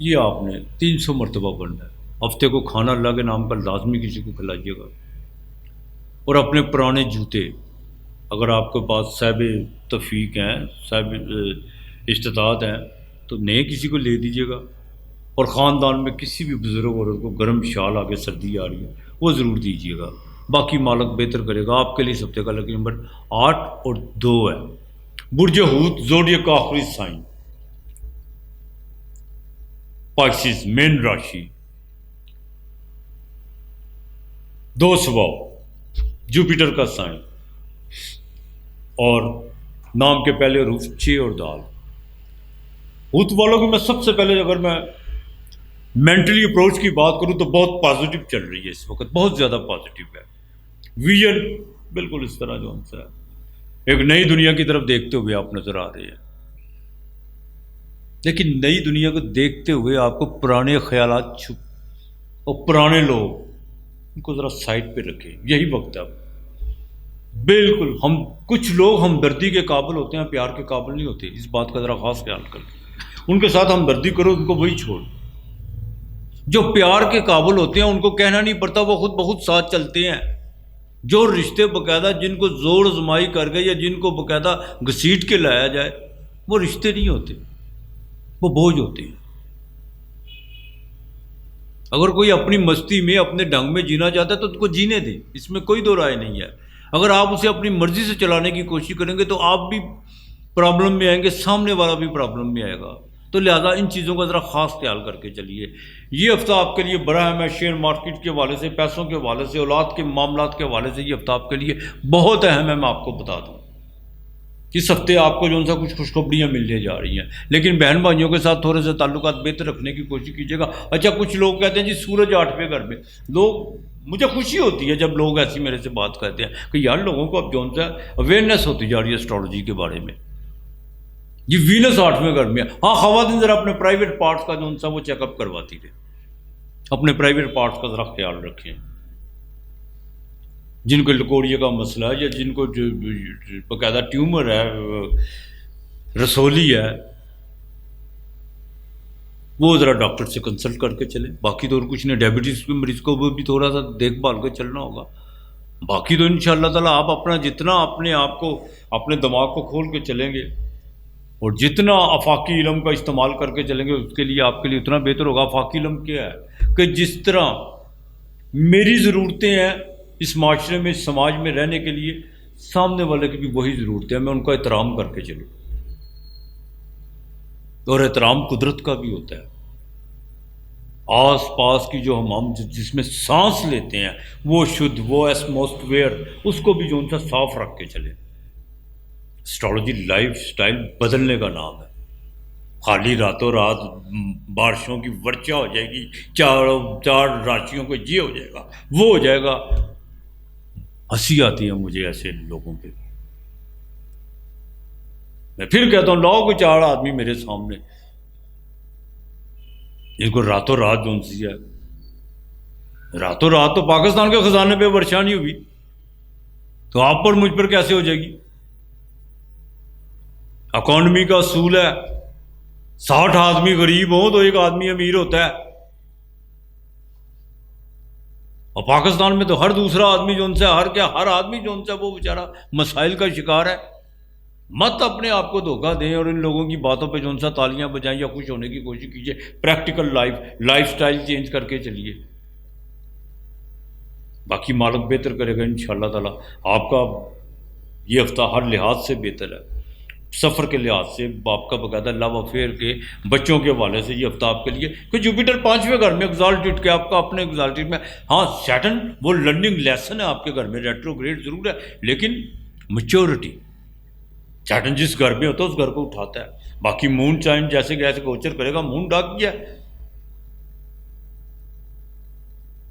[SPEAKER 1] یہ آپ نے 300 مرتبہ پڑھنا ہے، ہفتے کو کھانا اللہ کے نام پر لازمی کسی کو کھلائیے گا، اور اپنے پرانے جوتے، اگر آپ کے پاس صاحب توفیق ہیں، صاحب استطاعت ہیں، تو نئے کسی کو لے دیجیے گا، اور خاندان میں کسی بھی بزرگ عورت کو گرم شال آگے سردی آ رہی ہے وہ ضرور دیجیے گا، باقی مالک بہتر کرے گا آپ کے لیے۔ اس ہفتے کا لکی نمبر 8 اور 2 ہے۔ برج حوت زوڈیک کا آخری سائن پائسس، مین راشی، 2 سواؤ، جوپیٹر کا سائن، اور نام کے پہلے حروف 6 اور دال۔ حوت والوں کو میں سب سے پہلے اگر میں مینٹلی اپروچ کی بات کروں تو بہت پازیٹیو چل رہی ہے اس وقت، بہت زیادہ پازیٹیو ہے۔ ویژن بالکل اس طرح جو ہم سے ایک نئی دنیا کی طرف دیکھتے ہوئے آپ نظر آ رہے ہیں، لیکن نئی دنیا کو دیکھتے ہوئے آپ کو پرانے خیالات چھپ اور پرانے لوگ ان کو ذرا سائڈ پہ رکھیں، یہی وقت ہے اب۔ بالکل کچھ لوگ ہمدردی کے قابل ہوتے ہیں، پیار کے قابل نہیں ہوتے، اس بات کا ذرا خاص خیال کریں۔ ان کے ساتھ ہمدردی کرو، ان کو وہی چھوڑ۔ جو پیار کے قابل ہوتے ہیں ان کو کہنا نہیں پڑتا، وہ خود بخود ساتھ چلتے ہیں۔ جو رشتے باقاعدہ جن کو زور آزمائی کر گئے یا جن کو باقاعدہ گھسیٹ کے لایا جائے، وہ رشتے نہیں ہوتے، وہ بوجھ ہوتے ہیں۔ اگر کوئی اپنی مستی میں اپنے ڈھنگ میں جینا چاہتا ہے تو ان کو جینے دیں، اس میں کوئی دو رائے نہیں ہے۔ اگر آپ اسے اپنی مرضی سے چلانے کی کوشش کریں گے تو آپ بھی پرابلم میں آئیں گے، سامنے والا بھی پرابلم میں آئے گا۔ تو لہذا ان چیزوں کا ذرا خاص خیال کر کے چلیے۔ یہ ہفتہ آپ کے لیے بڑا اہم ہے، شیئر مارکیٹ کے حوالے سے، پیسوں کے حوالے سے، اولاد کے معاملات کے حوالے سے یہ ہفتہ آپ کے لیے بہت اہم ہے۔ میں آپ کو بتا دوں اس ہفتے آپ کو جو سا کچھ خوشخبریاں ملنے جا رہی ہیں، لیکن بہن بھائیوں کے ساتھ تھوڑے سے تعلقات بہتر رکھنے کی کوشش کیجیے گا۔ اچھا، کچھ لوگ کہتے ہیں جی سورج 8ویں گھر میں، مجھے خوشی ہوتی ہے جب لوگ ایسی میرے سے بات کرتے ہیں کہ یار لوگوں کو اب جو سا اویئرنیس ہوتی جا رہی ہے اسٹرالوجی کے بارے میں۔ جی وینس 8ویں گھر میں، ہاں خواتین ذرا اپنے پرائیویٹ پارٹس کا جو سا وہ چیک اپ کرواتی رہے، اپنے پرائیویٹ پارٹس کا ذرا خیال رکھیں۔ جن کو لکوڑیے کا مسئلہ ہے یا جن کو باقاعدہ ٹیومر ہے، رسولی ہے، وہ ذرا ڈاکٹر سے کنسلٹ کر کے چلیں۔ باقی تو اور کچھ نہیں، ڈائبٹیز کے مریض کو بھی تھوڑا سا دیکھ بھال کے چلنا ہوگا۔ باقی تو ان شاء اللہ تعالیٰ آپ اپنا جتنا اپنے آپ کو اپنے دماغ کو کھول کے چلیں گے اور جتنا آفاقی علم کا استعمال کر کے چلیں گے اس کے لیے آپ کے لیے اتنا بہتر ہوگا۔ آفاقی علم کیا ہے کہ جس طرح میری ضرورتیں ہیں اس معاشرے میں، اس سماج میں رہنے کے لیے، سامنے والے کی بھی وہی ضرورتیں ہیں، میں ان کا احترام کر کے چلوں۔ اور احترام قدرت کا بھی ہوتا ہے، آس پاس کی جو ہم جس میں سانس لیتے ہیں وہ شدھ، وہ ایٹماسفیئر، اس کو بھی جو ان سے صاف رکھ کے چلے۔ اسٹرالوجی لائف سٹائل بدلنے کا نام ہے۔ خالی راتوں رات بارشوں کی ورچہ ہو جائے گی، چار راشیوں کو یہ ہو جائے گا، وہ ہو جائے گا، ہنسی آتی ہے مجھے ایسے لوگوں پہ۔ میں پھر کہتا ہوں لاؤ کوئی 4 آدمی میرے سامنے جن کو راتوں رات جو سی ہے، راتوں رات تو پاکستان کے خزانے پہ ورشا نہیں ہوئی تو آپ پر مجھ پر کیسے ہو جائے گی؟ اکانومی کا اصول ہے 60 آدمی غریب ہوں تو 1 آدمی امیر ہوتا ہے، اور پاکستان میں تو ہر دوسرا آدمی جو ان سے ہر آدمی جو ان سے وہ بیچارہ مسائل کا شکار ہے۔ مت اپنے آپ کو دھوکہ دیں اور ان لوگوں کی باتوں پہ جو ان سے تالیاں بجائیں یا خوش ہونے کی کوشش کیجیے۔ پریکٹیکل لائف سٹائل چینج کر کے چلیے، باقی مالک بہتر کرے گا انشاءاللہ تعالیٰ۔ آپ کا یہ ہفتہ ہر لحاظ سے بہتر ہے، سفر کے لحاظ سے، آپ کا باقاعدہ لو افیئر کے، بچوں کے حوالے سے یہ ہفتہ آپ کے لیے کہ جوپیٹر 5ویں گھر میں ایگزالٹڈ کے، آپ کا اپنے ایگزالٹڈ میں، ہاں سیٹرن وہ لرننگ لیسن ہے آپ کے گھر میں، ریٹروگریڈ ضرور ہے لیکن میچورٹی، سیٹرن جس گھر میں ہوتا ہے اس گھر کو اٹھاتا ہے۔ باقی مون چائن جیسے کیسے گوچر کرے گا، مون ڈاک کیا ہے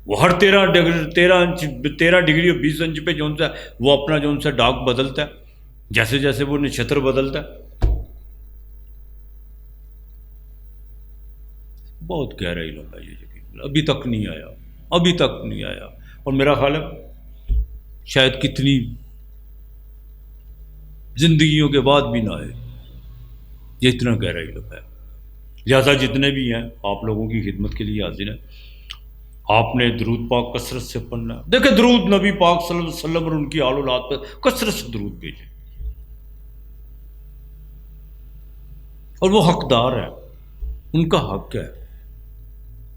[SPEAKER 1] وہ ہر 13 ڈگری اور 20 انچ پہ جو سا وہ اپنا جو سا ڈاک بدلتا ہے، جیسے جیسے وہ نچھتر بدلتا ہے۔ بہت گہرا علم ہے یہ، یقین ابھی تک نہیں آیا، اور میرا خیال ہے شاید کتنی زندگیوں کے بعد بھی نہ آئے، یہ اتنا گہرا علم ہے۔ لہٰذا جتنے بھی ہیں آپ لوگوں کی خدمت کے لیے حاضر ہیں۔ آپ نے درود پاک کثرت سے پڑھنا ہے. دیکھیں درود نبی پاک صلی اللہ علیہ وسلم اور ان کی آل اولاد پر کثرت سے درود بھیجیں، اور وہ حقدار ہے، ان کا حق ہے،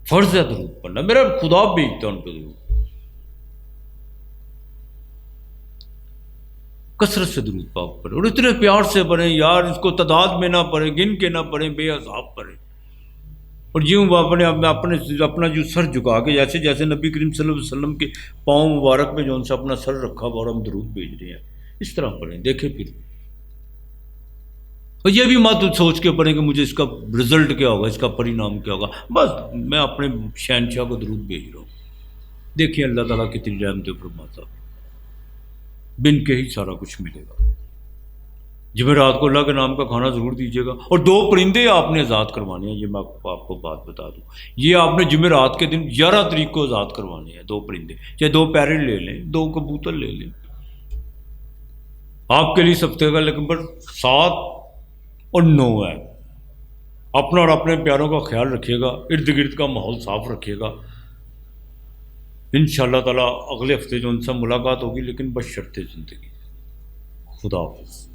[SPEAKER 1] فرض ہے درود پڑھنا. میرا خدا بھیجتا ہے ان پہ درود. کثرت سے درود پاک پڑھیں، اور اتنے پیار سے پڑھیں یار، اس کو تعداد میں نہ پڑھیں، گن کے نہ پڑھیں، بے حساب پڑھیں. اور یوں وہ اپنا جو سر جھکا کے، جیسے جیسے نبی کریم صلی اللہ علیہ وسلم کے پاؤں مبارک میں جو ان سے اپنا سر رکھا ہوا اور ہم درود بھیج رہے ہیں، اس طرح پڑھیں. دیکھیں پھر، اور یہ بھی مت سوچ کے پڑھیں کہ مجھے اس کا رزلٹ کیا ہوگا، اس کا پرینام کیا ہوگا. بس میں اپنے شہنشاہ کو درود بھیج رہا ہوں. دیکھیں اللہ تعالیٰ کتنی رحمتیں فرماتا، بن کے ہی سارا کچھ ملے گا. جمعرات کو اللہ کے نام کا کھانا ضرور دیجیے گا. اور 2 پرندے آپ نے آزاد کروانے ہیں، یہ میں آپ کو بات بتا دوں. یہ آپ نے جمعرات کے دن 11 تاریخ کو آزاد کروانے ہیں 2 پرندے، چاہے 2 پیرٹ لے لیں، 2 کبوتر لے لیں. آپ کے لیے ہفتے کا نمبر 7 اور 9 ہے. اپنا اور اپنے پیاروں کا خیال رکھیے گا، ارد گرد کا ماحول صاف رکھیے گا. انشاءاللہ تعالیٰ اگلے ہفتے جو ان سے ملاقات ہوگی، لیکن بشرط زندگی. خدا حافظ.